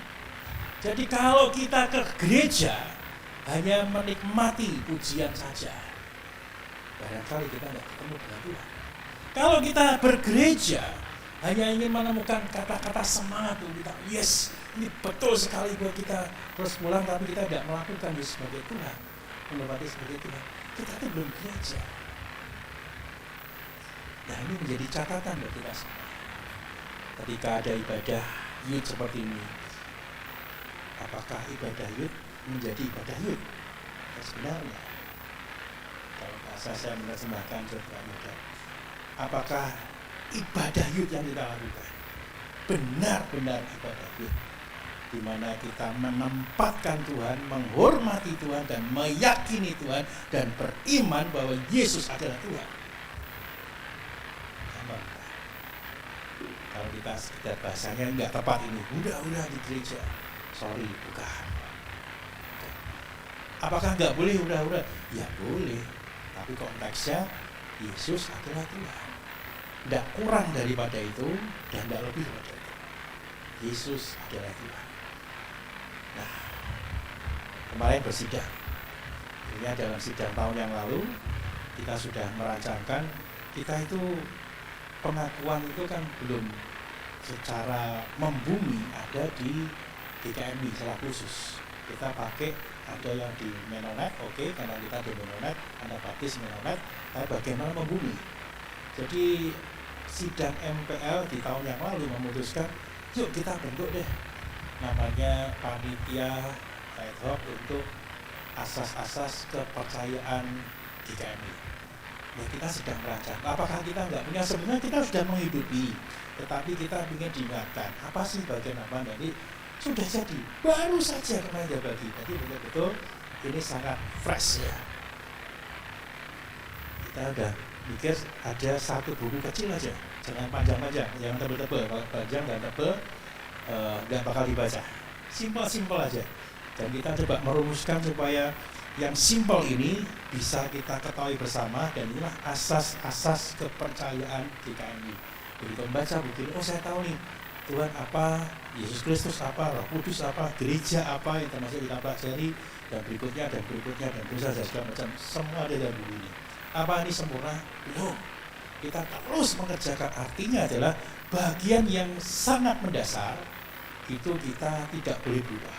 Jadi kalau kita ke gereja hanya menikmati pujian saja, barangkali kita tidak ketemu dengan Tuhan. Kalau kita bergereja hanya ingin menemukan kata-kata semangat untuk kita, yes, ini betul sekali buat kita, terus pulang tapi kita tidak melakukan Yesus sebagai Tuhan, menempati sebagai Tuhan, kita itu belum gereja. Nah, ini menjadi catatan buat kita semua. Ketika ada ibadah yud seperti ini, apakah ibadah yud menjadi ibadah yud? Ya, sebenarnya, kalau bahasa saya menerjemahkan coba mudah, apakah ibadah yud yang kita lakukan benar-benar ibadah yud, di mana kita menempatkan Tuhan, menghormati Tuhan, dan meyakini Tuhan, dan beriman bahwa Yesus adalah Tuhan. Kalau kita sekedar bahasanya nggak tepat ini, udah di gereja, sorry, bukan. Apakah nggak boleh udah? Ya boleh, tapi konteksnya Yesus adalah Tuhan. Tidak kurang daripada itu dan tidak lebih daripada itu. Yesus adalah Tuhan. Nah, kemarin bersidang. Ini dalam sidang tahun yang lalu kita sudah merancangkan, kita itu pengakuan itu kan belum secara membumi ada di GKMI secara khusus. Kita pakai ada yang di Mennonite, oke, karena kita di Mennonite, Anabaptis Mennonite, tapi bagaimana membumi. Jadi sidang MPL di tahun yang lalu memutuskan, yuk kita bentuk deh namanya panitia ad hoc untuk asas-asas kepercayaan GKMI. Ya, kita sedang merancang. Apakah kita nggak punya? Sebenarnya kita sudah menghidupi, tetapi kita ingin diingatkan apa sih bagian apa. Jadi sudah jadi, baru saja kemarin bagi. Jadi betul-betul ini sangat fresh ya. Kita udah mikir ada satu buku kecil aja, jangan panjang-panjang, jangan tebel-tebel. Kalau panjang dan tebel nggak bakal dibaca. Simpel-simpel aja. Dan kita coba merumuskan supaya yang simpel ini bisa kita ketahui bersama, dan inilah asas-asas kepercayaan GKMI. Begitu membaca begini, oh saya tahu nih, Tuhan apa, Yesus Kristus apa, Roh Kudus apa, gereja apa yang termasuk kita pelajari, dan berikutnya dan dosa dan segala macam, semua ada dalam buku ini. Apa ini sempurna? Belum. Kita terus mengerjakan, artinya adalah bagian yang sangat mendasar itu kita tidak boleh berubah.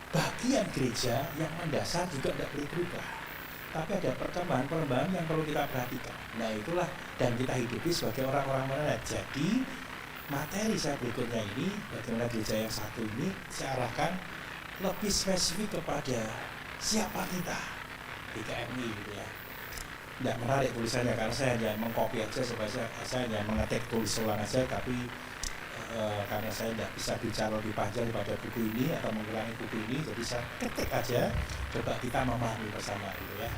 Bagian gereja yang mendasar juga tidak boleh berubah. Tapi ada perkembangan yang perlu kita perhatikan. Nah itulah, dan kita hidupi sebagai orang-orang Mennonite. Jadi materi saya berikutnya ini, bagaimana gereja yang satu ini saya arahkan lebih spesifik kepada siapa kita GKMI gitu ya. Tidak menarik tulisannya karena saya hanya mengcopy aja, supaya saya hanya mengetik tulis ulang aja, tapi karena saya tidak bisa bicara lebih panjang pada buku ini atau mengulangi buku ini, jadi saya ketik aja, coba kita memahami bersama gitu ya.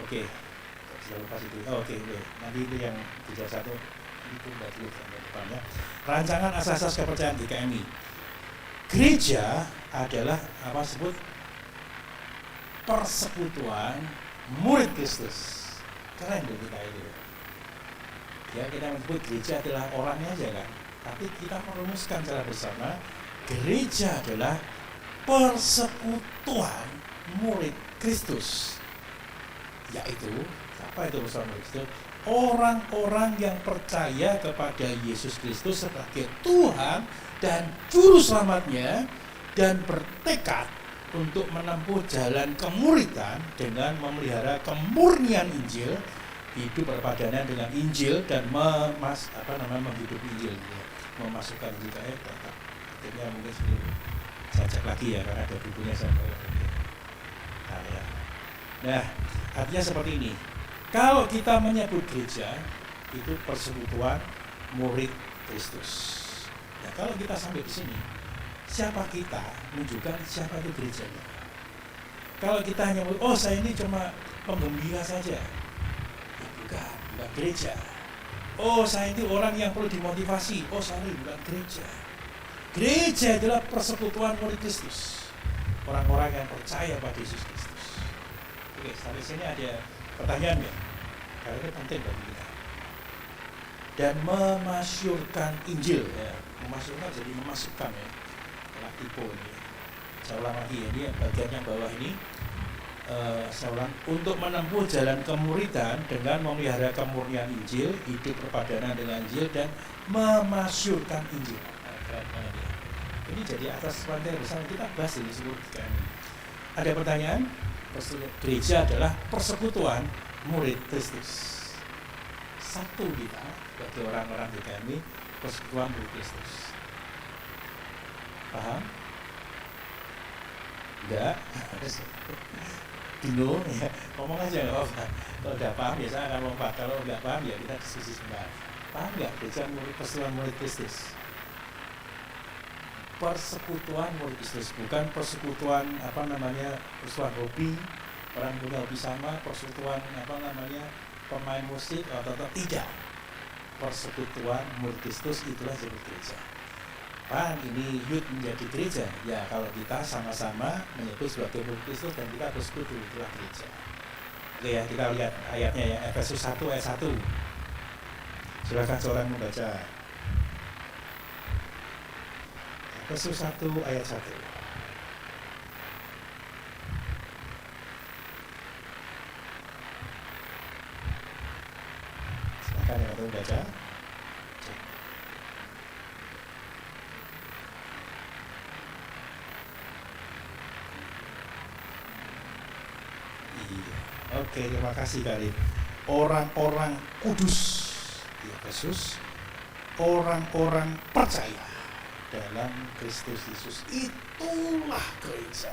Oke, sudah lupa itu. Oke. Nanti itu yang 31 itu udah tulis sampai depannya. Rancangan asas-asas kepercayaan GKMI. Gereja adalah apa sebut persekutuan murid Kristus. Keren dong kita itu. Ya, kita menyebut gereja adalah orangnya aja kan. Tapi kita merumuskan secara bersama, gereja adalah persekutuan murid Kristus. Yaitu, apa itu persekutuan murid Kristus? Orang-orang yang percaya kepada Yesus Kristus sebagai Tuhan dan Juru Selamatnya dan bertekad untuk menempuh jalan kemuridan dengan memelihara kemurnian Injil, hidup berpadanan dengan Injil dan menghidupi Injil, ya. Memasukkan Injil ke tetap. Akhirnya mungkin sendiri saya cek lagi ya karena ada bukunya saya bawa. Nah, artinya seperti ini. Kalau kita menyebut gereja itu persekutuan murid Kristus. Nah, kalau kita sampai di sini, siapa kita menunjukkan siapa itu gerejanya. Kalau kita hanya saya ini cuma penggembira saja, ya bukan gereja. Saya itu orang yang perlu dimotivasi, saya ini bukan gereja. Gereja adalah persekutuan murid Kristus, orang-orang yang percaya pada Yesus Kristus. Oke, sampai sini ada pertanyaan ya? Karena ini penting bagi kita. Dan memasyurkan Injil ya. Memasyurkan jadi memasukkan ya. Telah tipu ini. Saya ulang lagi ya, ini bagian yang bawah ini. Saya ulang, untuk menempuh jalan kemuridan dengan memelihara kemurnian Injil, hidup berpadanan dengan Injil dan memasyurkan Injil. Ini jadi atas pantai bersama kita bahas ini sebutkan. Ada pertanyaan? Gereja adalah persekutuan murid Kristus. Satu kita bagi orang-orang di kami persekutuan murid Kristus. Paham? Enggak? Bingung ya? Ngomong aja nggak apa-apa. Kalau udah paham ya saya akan lompat. Kalau nggak paham ya kita diskusi sebentar. Paham nggak gereja persekutuan murid Kristus? Persekutuan murid Kristus, bukan persekutuan persekutuan hobi, orang punya hobi sama, persekutuan pemain musik atau tidak. Persekutuan murid Kristus itulah jadi gereja. Ini youth menjadi gereja. Ya, kalau kita sama-sama menyebut sebagai murid Kristus dan kita bersekutu, itulah gereja. Oke ya, kita lihat ayatnya ya, Efesus 1 ayat 1. Silakan seorang membaca. Efesus 1 ayat 1. Silakan yang mau baca. Oke, terima kasih kali. Orang-orang kudus di Efesus, orang-orang percaya dalam Kristus Yesus, itulah gereja.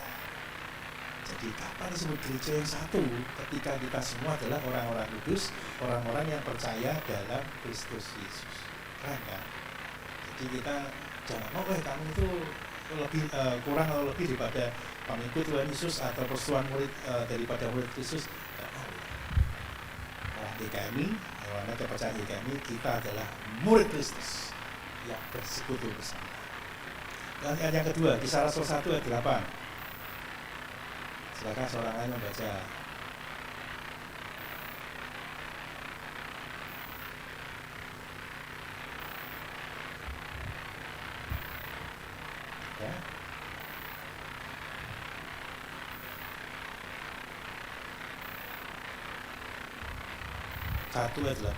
Jadi kapan disebut gereja yang satu? Ketika kita semua adalah orang-orang kudus, orang-orang yang percaya dalam Kristus Yesus. Kan? Jadi kita jangan kamu itu lebih kurang atau lebih daripada pengikut Tuhan Yesus atau persekutuan murid daripada murid Kristus. Di kami, hewan kepercayaan di kami, kita adalah murid Kristus yang bersekutu bersama. Dan ayat yang kedua, Kisah Rasul 1 ayat 8. Silakan seorang lain membaca. Ya. Satu ayat 8.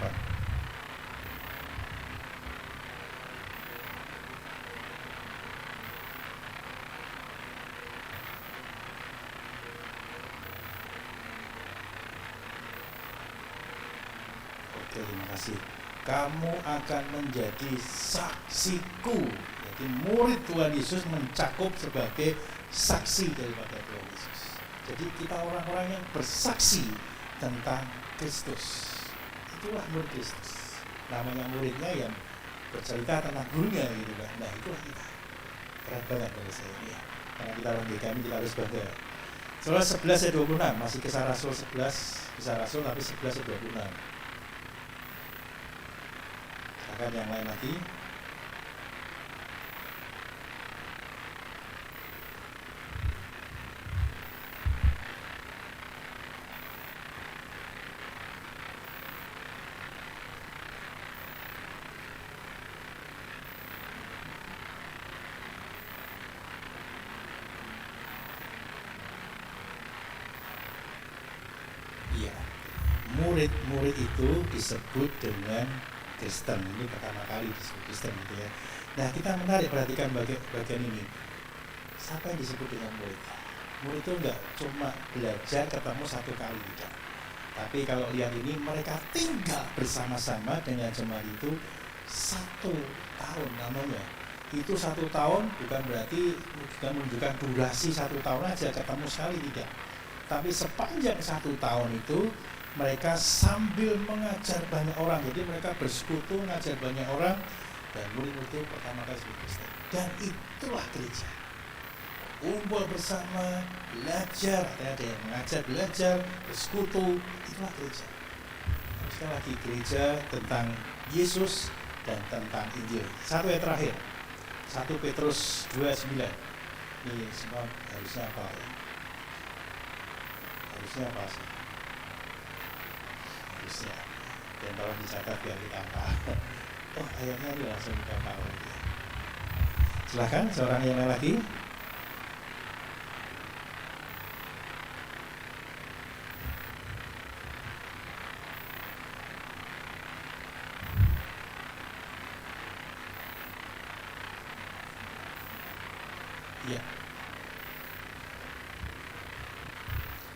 Oke, terima kasih. Kamu akan menjadi saksiku. Jadi murid Tuhan Yesus mencakup sebagai saksi daripada Tuhan Yesus. Jadi kita orang-orang yang bersaksi tentang Kristus. Itulah murid Kristus. Namanya muridnya yang bercerita tentang gurunya gitu kan. Nah itulah kita, keren banget menurut saya ya. Karena kita orang GKM kita harus bangga. Soalnya 11 ya 26, masih Kisah Rasul 11, Kisah Rasul tapi 11 ya 26. Akan yang lain lagi. Iya, murid-murid itu disebut dengan Kristen. Ini pertama kali disebut Kristen gitu ya. Nah kita menarik perhatikan bagian ini. Siapa yang disebut dengan murid? Murid itu enggak cuma belajar ketemu satu kali tidak. Tapi kalau lihat ini mereka tinggal bersama-sama dengan jemaat itu 1 tahun namanya. Itu 1 tahun bukan berarti juga menunjukkan durasi 1 tahun aja ketemu sekali tidak. Tapi sepanjang 1 tahun itu mereka sambil mengajar banyak orang. Jadi mereka bersekutu mengajar banyak orang. Dan murid-murid itu pertama kali disebut Kristen. Dan itulah gereja. Kumpul bersama, belajar. Ada yang mengajar, belajar, bersekutu. Itulah gereja. Sekali lagi gereja tentang Yesus dan tentang Injil. Satu yang terakhir, 1 Petrus 2:9. Ini semua harusnya apa ya? Harusnya apa sih? Harusnya. Dan tolong dicatat biar kita apa. Oh ayatnya ini langsung kita tahu. Silahkan seorang yang lain lagi. Ya.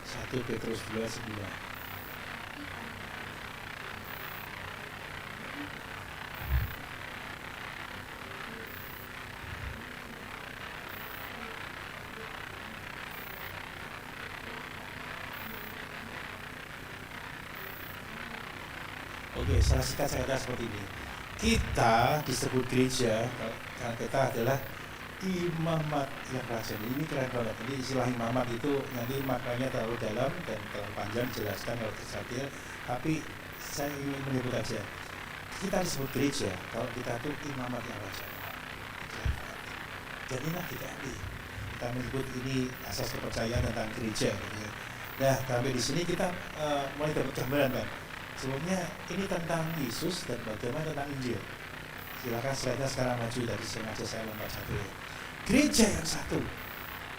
1 Petrus 2:9. Oke, secara singkat saya katakan seperti ini. Kita disebut gereja karena kita adalah imamat yang raja. Ini keren banget. Ini istilah imamat itu nanti maknanya terlalu dalam dan terlalu panjang dijelaskan oleh Trisatya. Tapi saya ingin menyebut aja. Kita disebut gereja kalau kita itu imamat yang raja. Dan inilah GKMI. Kita menyebut ini asas kepercayaan tentang gereja. Gitu. Nah, sampai di sini kita mulai dapat gambaran kan. Sebelumnya ini tentang Yesus dan bagaimana tentang Injil. Silakan slide-nya sekarang maju dari sengaja saya lompat satu ya. Gereja yang satu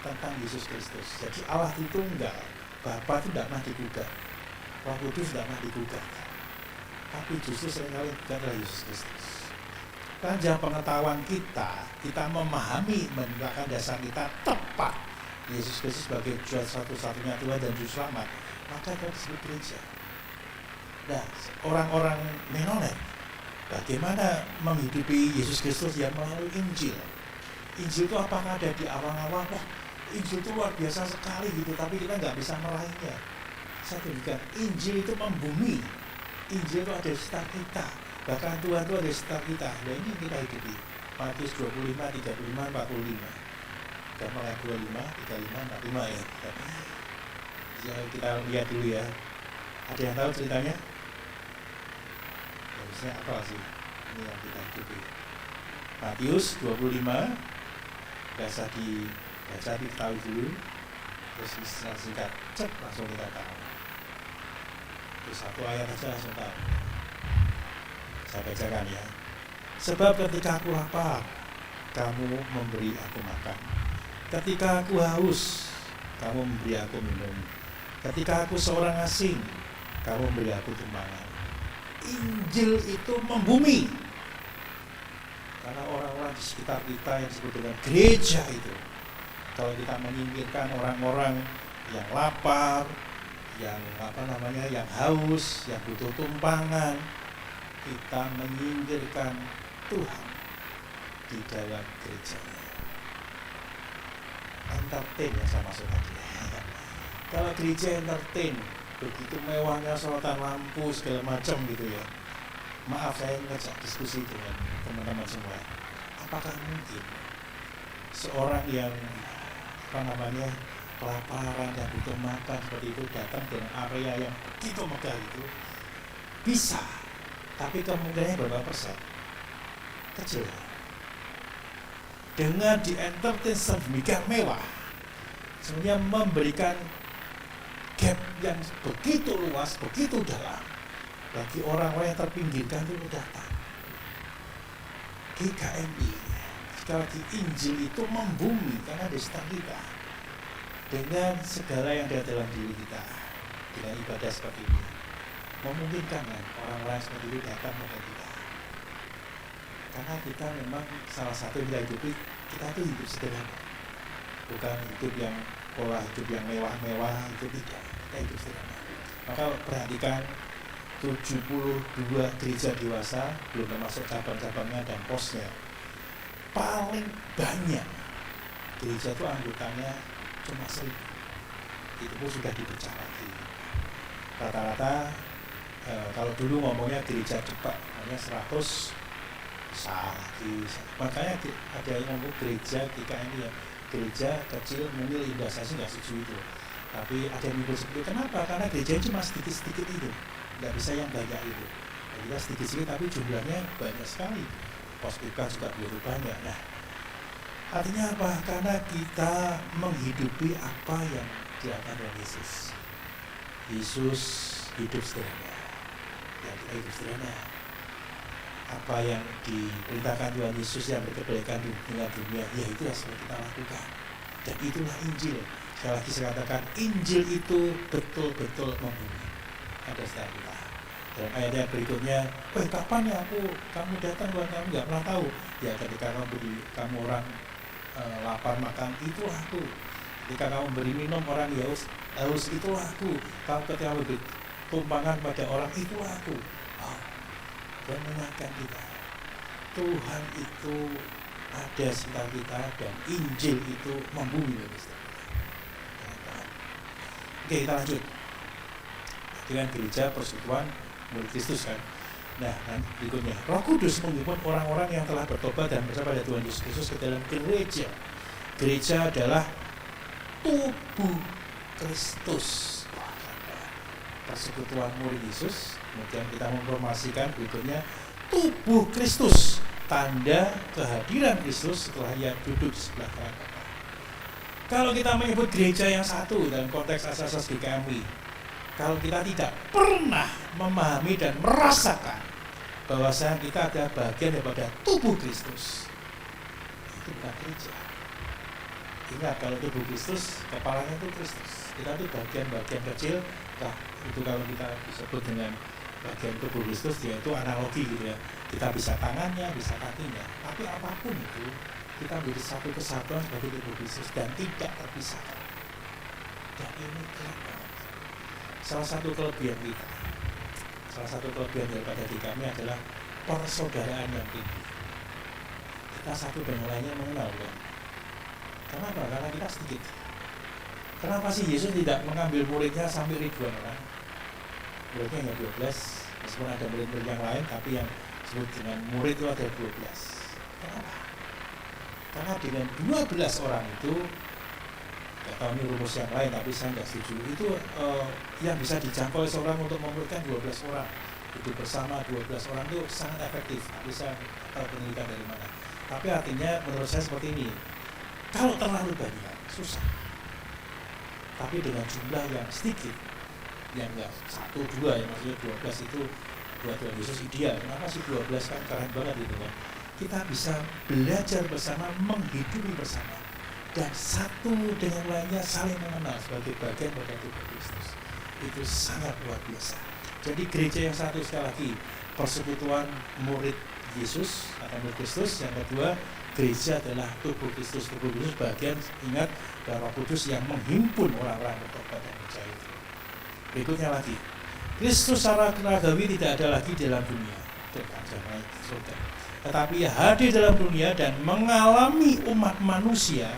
tentang Yesus Kristus. Jadi Allah itu enggak, Bapa itu tidak pernah digugat, Roh Kudus tidak pernah digugat. Tapi justru seringkali juga adalah Yesus Kristus. Panjang pengetahuan kita memahami menegakkan dasar kita tepat Yesus Kristus sebagai satu-satunya Tuhan dan Juru Selamat. Maka kita disebut gereja. Nah, orang-orang Menonet bagaimana menghidupi Yesus Kristus yang melalui Injil. Injil itu apakah ada di awang-awang? Wah, Injil itu luar biasa sekali gitu, tapi kita nggak bisa meraihnya. Saya tunjukkan, Injil itu membumi. Injil itu ada di sekitar kita. Bahkan Tuhan itu ada di sekitar kita. Dan ini kita hidupi. Matius 25, 35, 45. Gambar 25, 35, 45 ya. Ya, kita lihat dulu ya. Ada yang tahu ceritanya? Harusnya apa sih? Ini yang kita hidupi. Matius 25, biasa dibaca, diketahui dulu. Terus istilah singkat, cek langsung kita tahu. Terus satu ayat aja langsung tahu. Saya bacakan ya. Sebab ketika aku lapar, kamu memberi aku makan. Ketika aku haus, kamu memberi aku minum. Ketika aku seorang asing, kamu memberi aku tumpangan. Injil itu membumi. Karena orang-orang di sekitar kita yang disebut dengan gereja itu, kalau kita menyingkirkan orang-orang yang lapar, yang yang haus, yang butuh tumpangan, kita menyingkirkan Tuhan di dalam gerejanya. Entertain ya saya maksud tadi. Kalau gereja entertain, begitu mewahnya sorotan lampu segala macam gitu ya. Maaf, saya ngajak diskusi dengan teman-teman semua. Apakah mungkin seorang yang kelaparan dan butuh makan seperti itu datang dengan area yang begitu megah itu? Bisa, tapi kemungkinannya berapa persen? Kecil. Dengan di-entertain sedemikian mewah, sebenarnya memberikan gap yang begitu luas, begitu dalam bagi orang-orang yang terpinggirkan itu datang. GKMI, sekali lagi Injil itu membumi karena di sekitar kita, dengan segala yang ada dalam diri kita, dengan ibadah seperti ini, memungkinkan kan orang-orang seperti itu datang kepada kita. Karena kita memang salah satu yang kita hidupi, kita itu hidup sederhana, bukan hidup yang pola hidup yang mewah-mewah, itu tidak, kita hidup sederhana. Maka perhatikan 72 gereja dewasa, belum termasuk cabang-cabangnya dan posnya. Paling banyak gereja itu anggotanya cuma 1.000. Itu pun sudah dipecah lagi. Rata-rata kalau dulu ngomongnya gereja cepat, hanya 100 besar lagi. Makanya ada yang ngomong gereja GKMI ya, gereja kecil mungil indah. Saya sih nggak setuju itu. Tapi ada yang mikir seperti itu. Kenapa? Karena gereja cuma sedikit-sedikit itu, nggak bisa yang banyak itu. Ya, kita sedikit-sedikit tapi jumlahnya banyak sekali. Posbika juga begitu banyak. Nah, artinya apa? Karena kita menghidupi apa yang dilakukan oleh Yesus. Yesus hidup sederhana. Ya, kita hidup sederhana. Apa yang diperintahkan Tuhan Yesus yang berkebaikan dengan dunia, ya itu yang harus kita lakukan. Dan itulah Injil. Sekali lagi saya katakan, Injil itu betul-betul membumi. Ada setiap kita. Dalam ayat yang berikutnya, kapan ya kamu datang Tuhan, kamu nggak pernah tahu. Ya ketika kamu orang lapar makan, itulah aku. Ketika kamu beri minum orang haus, itulah aku. Kamu ketika memberi tumpangan pada orang, itulah aku. Dan mengingatkan kita, Tuhan itu ada sekitar kita dan Injil itu membumi bagi setiap kita. Oke, kita lanjut dengan gereja persekutuan murid Kristus kan. Nah, berikutnya, Roh Kudus menghimpun orang-orang yang telah bertobat dan percaya pada Tuhan Yesus Kristus ke dalam gereja. Gereja adalah tubuh Kristus. Persekutuan murid Yesus. Kemudian kita mempromosikan berikutnya tubuh Kristus, tanda kehadiran Kristus setelah ia duduk di sebelah kanan Bapa. Kalau kita menyebut gereja yang satu dalam konteks asas GKMI, kalau kita tidak pernah memahami dan merasakan bahwasanya kita ada bagian daripada tubuh Kristus, itu bukan gereja. Ingat, kalau tubuh Kristus, kepalanya itu Kristus. Kita itu bagian-bagian kecil. Itu kalau kita disebut dengan bagian tubuh Kristus, yaitu analogi gitu ya. Kita bisa tangannya, bisa kakinya, tapi apapun itu kita menjadi satu kesatuan sebagai tubuh Kristus dan tidak terpisahkan. Dan ini keren banget. Salah satu kelebihan kita, salah satu kelebihan daripada di kami adalah persaudaraan yang tinggi. Kita satu dengan lainnya mengenal kan. Kenapa? Karena kita sedikit. Kenapa sih Yesus tidak mengambil muridnya sampai ribuan orang? Muridnya hanya 12, meskipun ada murid-murid yang lain, tapi yang disebut dengan murid itu ada 12. Kenapa? Karena dengan 12 orang itu, gak tahu ini rumus yang lain, tapi saya nggak setuju, itu yang bisa dijangkau oleh seorang untuk memuridkan 12 orang. Hidup bersama 12 orang itu sangat efektif. Tapi saya tahu penelitian dari mana. Tapi artinya menurut saya seperti ini, kalau terlalu banyak, susah. Tapi dengan jumlah yang sedikit, yang enggak 1, 2, yang maksudnya 12 itu buat Tuhan Yesus ideal. Kenapa sih 12 kan keren banget gitu kan. Kita bisa belajar bersama, menghidupi bersama, dan satu dengan lainnya saling mengenal sebagai bagian dari tubuh Kristus. Itu sangat luar biasa. Jadi gereja yang satu, sekali lagi, persekutuan murid Yesus atau murid Kristus. Yang kedua, gereja adalah tubuh Kristus. Tubuh Kristus bagian, ingat, dan Roh Kudus yang menghimpun orang-orang bertobat dan percaya itu. Berikutnya lagi, Kristus secara kenagawi tidak ada lagi dalam dunia, tetapi hadir dalam dunia dan mengalami umat manusia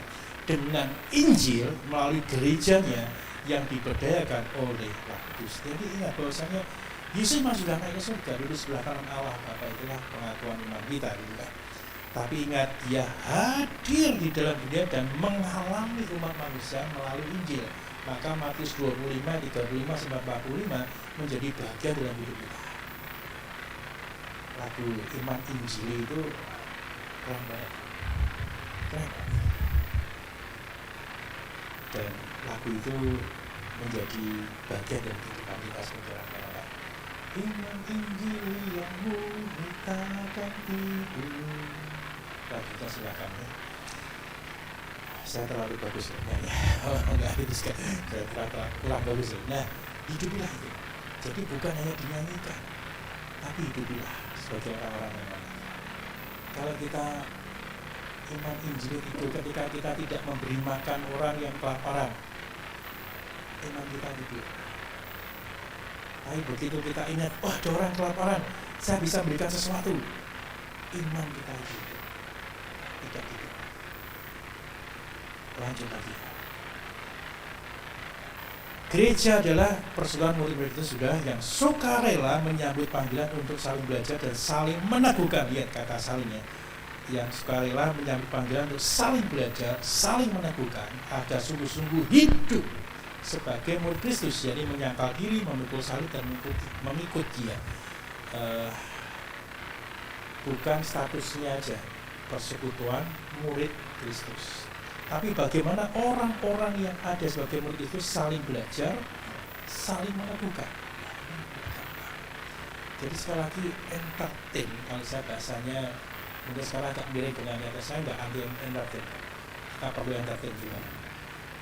dengan Injil melalui gerejanya yang diberdayakan oleh Roh Kudus. Jadi ingat bahwasanya Yesus memang sudah naik ke surga, duduk sebelah kanan Allah Bapa, itulah pengakuan iman kita gitu kan. Tapi ingat, dia hadir di dalam dunia dan mengalami umat manusia melalui Injil. Maka Matius 25, 35 sampai 45 menjadi bagian dalam hidup kita. Lagu Iman Injil itu keren banget. Keren banget. Dan lagu itu menjadi bagian dari kehidupan kita sebagai orang-orang. Iman Injil yang memberitakan hidup. Lagunya silakan ya. Saya terlalu bagus nyanyi. Enggak itu saya kurang bagus. Nah, hidupilah itu. Jadi bukan hanya dinyanyikan, tapi hidupilah sebagai orang-orang yang mana. Kalau kita iman Injil itu ketika kita tidak memberi makan orang yang kelaparan, iman kita hidup. Tapi begitu kita ingat, wah ada orang kelaparan, saya bisa berikan sesuatu, iman kita hidup. Tidak hidup. Lanjut lagi. Gereja adalah persekutuan murid-murid itu sudah yang sukarela menyambut panggilan untuk saling belajar dan saling meneguhkan. Lihat kata salingnya. Yang sukarela menyambut panggilan untuk saling belajar, saling meneguhkan agar sungguh-sungguh hidup sebagai murid Kristus, jadi menyangkal diri, memikul salib dan mengikut Dia. Bukan statusnya aja persekutuan murid Kristus, tapi bagaimana orang-orang yang ada sebagai murid itu saling belajar, saling meneguhkan. Jadi sekali lagi entertain, kalau saya bahasanya mungkin sekarang agak mirip dengan kata saya, nggak anti entertain, kita perlu entertain juga.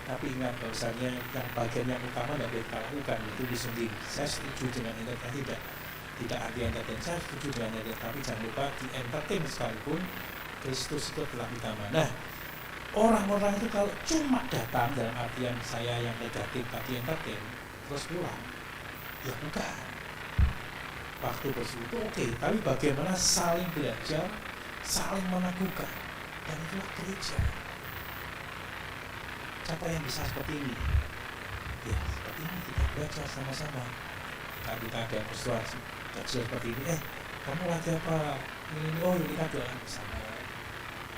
Tapi ingat bahwasanya yang bagian yang utama tidak boleh kita lakukan itu di sendiri. Saya setuju dengan entertain, tidak anti entertain, saya setuju dengan entertain, tapi jangan lupa di entertain sekalipun Kristus itu telah utama. Nah, orang-orang itu kalau cuma datang dalam artian saya yang negatif tapi entertain terus pulang, ya bukan. Waktu bersekutu oke, tapi bagaimana saling belajar, saling meneguhkan, dan itulah gereja. Siapa yang bisa seperti ini? Ya seperti ini, kita belajar sama-sama. Kita ada persuasi kecil seperti ini, kamu lagi apa? Ini, oh ini kita doa bersama.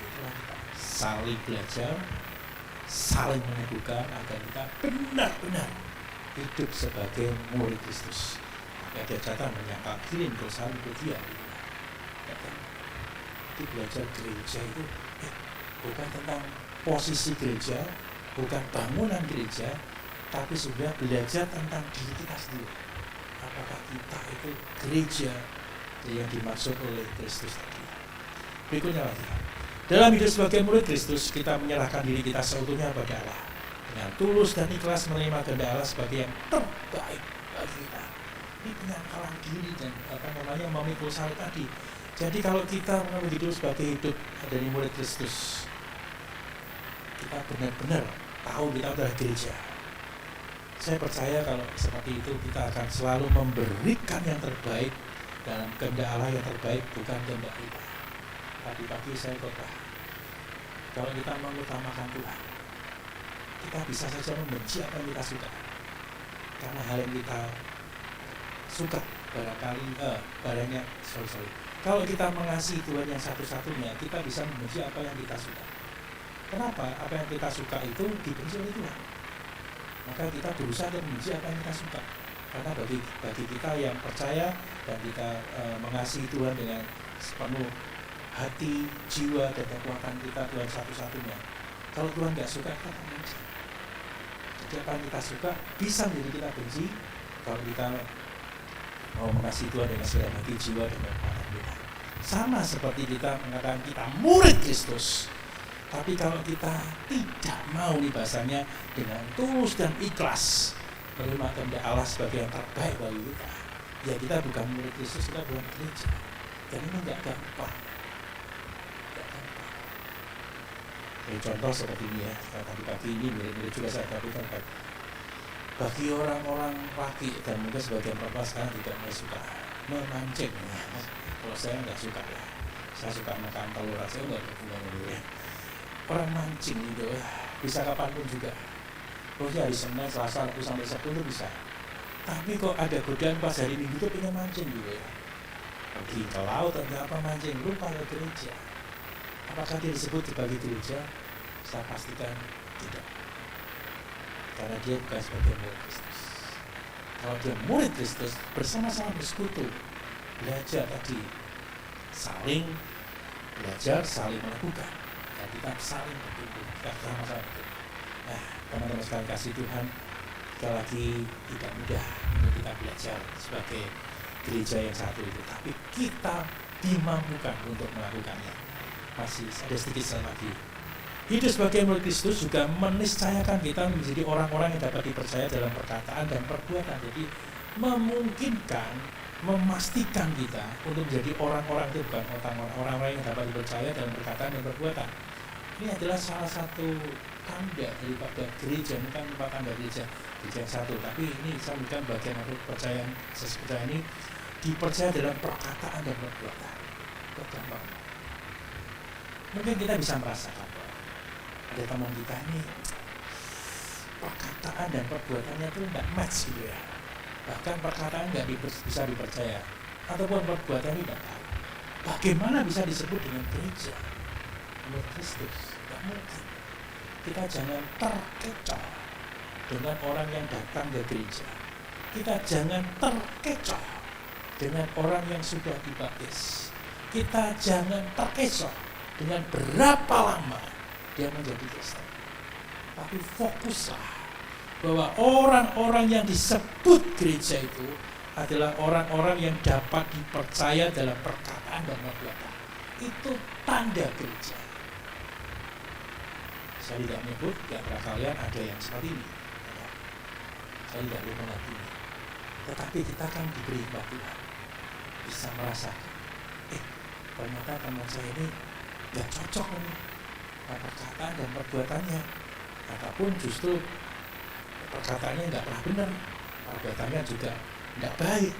Itulah kita saling belajar, saling meneguhkan agar kita benar-benar hidup sebagai murid Kristus. Ada catatan menyangkal diri untuk saling ikut Dia. Jadi belajar gereja itu bukan tentang posisi gereja, bukan bangunan gereja, tapi sudah belajar tentang diri kita sendiri. Apakah kita itu gereja yang dimaksud oleh Kristus tadi? Berikutnya lagi. Dalam hidup sebagai murid Kristus, kita menyerahkan diri kita seutuhnya pada Allah dengan tulus dan ikhlas menerima kehendak Allah sebagai yang terbaik bagi kita. Ini penyangkalan diri dan memikul salib tadi. Jadi kalau kita mengambil hidup sebagai hidup dari murid Kristus, kita benar-benar tahu kita adalah gereja. Saya percaya kalau seperti itu kita akan selalu memberikan yang terbaik dalam kehendak Allah yang terbaik, bukan kehendak kita. Tadi pagi saya khotbah, kalau kita mengutamakan Tuhan, kita bisa saja membenci apa yang kita suka, karena hal yang kita suka kalau kita mengasihi Tuhan yang satu-satunya, kita bisa membenci apa yang kita suka. Kenapa? Apa yang kita suka itu dibenci oleh Tuhan. Maka kita berusaha untuk membenci apa yang kita suka. Karena bagi kita yang percaya dan kita mengasihi Tuhan dengan sepenuh hati, jiwa, dan kekuatan kita, Tuhan satu-satunya. Kalau Tuhan nggak suka, kita akan benci. Jadi apa yang kita suka bisa menjadi kita benci kalau kita mau mengasihi Tuhan dengan segala hati, jiwa, dan kekuatan kita. Sama seperti kita mengatakan kita murid Kristus, tapi kalau kita tidak mau nih bahasanya dengan tulus dan ikhlas menerima kehendak Allah sebagai yang terbaik bagi kita, ya kita bukan murid Kristus, kita bukan gereja. Dan ini nggak gampang. Contoh seperti ini ya, tadi pagi ini murid-murid juga saya katakan bagi orang-orang laki dan mungkin sebagian perempuan sekarang tidak mulai suka memancing. Kalau saya nggak suka ya, saya suka makan telur, saya nggak berhubungan dulu ya. Orang mancing itu bisa kapanpun juga. Terus hari Senin, Selasa, Rabu sampai Sabtu itu bisa. Tapi kok ada godaan pas hari Minggu tuh pengen mancing gitu ya. Pergi ke laut atau apa mancing, lupa ke gereja. Apakah dia disebut sebagai gereja? Saya pastikan tidak. Karena dia bukan sebagai murid Kristus. Kalau dia murid Kristus, bersama-sama bersekutu, belajar tadi, saling belajar, saling melakukan, dan kita saling bertumbuh, kita sama-sama bertumbuh. Nah, teman-teman sekalian kasih Tuhan, sekali lagi tidak mudah untuk kita belajar sebagai gereja yang satu itu, tapi kita dimampukan untuk melakukannya. Masih ada sedikit lagi. Hidup sebagai murid Kristus juga meniscayakan kita menjadi orang-orang yang dapat dipercaya dalam perkataan dan perbuatan. Jadi memungkinkan, memastikan kita untuk menjadi orang-orang itu bukan orang-orang yang dapat dipercaya dalam perkataan dan perbuatan. Ini adalah salah satu tanda daripada gereja, bukan merupakan tanda gereja yang satu, tapi ini saya memberikan bagian dari kepercayaan. Seperti ini dipercaya dalam perkataan dan perbuatan. Gampang. Mungkin kita bisa merasakan ada teman kita ini perkataan dan perbuatannya itu tidak match gitu ya. Bahkan perkataan nggak bisa dipercaya, ataupun perbuatannya tidak tahu. Bagaimana bisa disebut dengan gereja umat Kristus? Tidak mungkin. Kita jangan terkecoh dengan orang yang datang ke gereja. Kita jangan terkecoh dengan orang yang sudah dibaptis. Kita jangan terkecoh dengan berapa lama dia menjadi Kristen. Tapi fokuslah bahwa orang-orang yang disebut gereja itu adalah orang-orang yang dapat dipercaya dalam perkataan dan perbuatan. Itu tanda gereja. Saya tidak menyebut, tidak pernah kalian ada yang seperti ini. Saya tidak boleh menghakimi. Tetapi kita kan diberi Tuhan, bisa merasakan, ternyata teman saya ini gak cocok ini perkataan dan perbuatannya, ataupun justru perkataannya nggak pernah benar, perbuatannya juga nggak baik.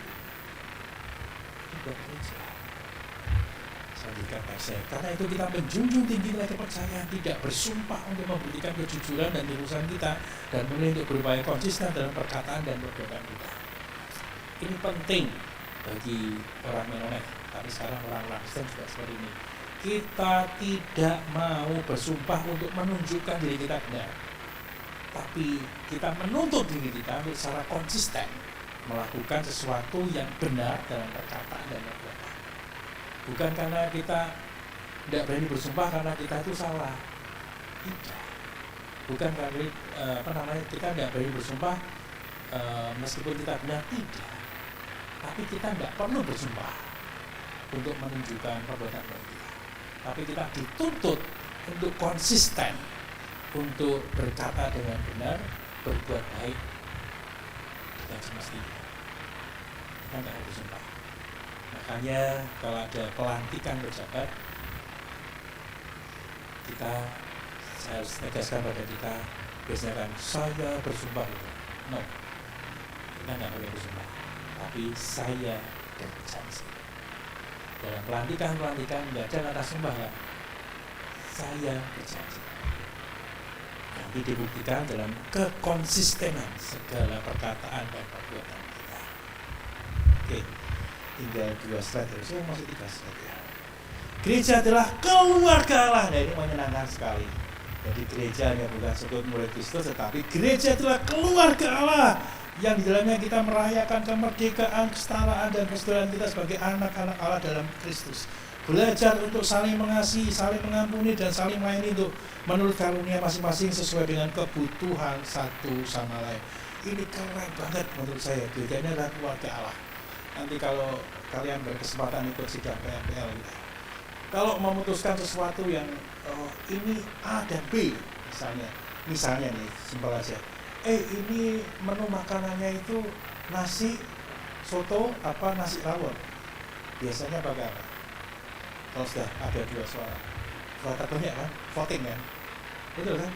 Itu bukan gereja. Saya dikatakan saya, karena itu kita menjunjung tinggi nilai kepercayaan, tidak bersumpah untuk membuktikan kejujuran dan urusan kita, dan mulai untuk berupaya konsisten dalam perkataan dan perbuatan kita. Ini penting bagi orang Mennonite, tapi sekarang orang Kristen juga seperti ini. Kita tidak mau bersumpah untuk menunjukkan diri kita benar, tapi kita menuntut diri kita untuk secara konsisten melakukan sesuatu yang benar dalam perkataan dan perbuatan. Bukan karena kita tidak berani bersumpah karena kita itu salah. Tidak. Bukan karena kita tidak berani bersumpah meskipun kita benar, tidak. Tapi kita tidak perlu bersumpah untuk menunjukkan perbuatan kita. Tapi kita dituntut untuk konsisten, untuk berkata dengan benar, berbuat baik dengan semestinya. Kita tidak harus bersumpah. Makanya kalau ada pelantikan pejabat, saya harus tegaskan pada kita, biasanya kan saya bersumpah gitu. No, kita tidak boleh bersumpah, tapi saya berjanji. Dalam pelantikan tidak ada kata sumpah ya. Saya berjanji. Nanti dibuktikan dalam kekonsistenan segala perkataan dan perbuatan kita. Oke, tinggal 2 slide terus. Saya masih 3 slide ya. Gereja adalah keluarga Allah. Nah, ini menyenangkan sekali. Jadi gereja bukan sebut murid Kristus, tetapi gereja adalah keluarga Allah, yang di dalamnya kita merayakan kemerdekaan, kesetaraan, dan persaudaraan kita sebagai anak-anak Allah dalam Kristus. Belajar untuk saling mengasihi, saling mengampuni, dan saling melayani untuk menurut karunia masing-masing sesuai dengan kebutuhan satu sama lain. Ini keren banget menurut saya. Gerejanya adalah keluarga Allah. Nanti kalau kalian berkesempatan ikut sidang PMPL, kalau memutuskan sesuatu yang ini A dan B, misalnya nih, simpel aja. Ini menu makanannya itu nasi soto nasi rawon. Biasanya pakai apa? Kalau sudah ada 2 suara terbanyak kan, voting kan, betul kan?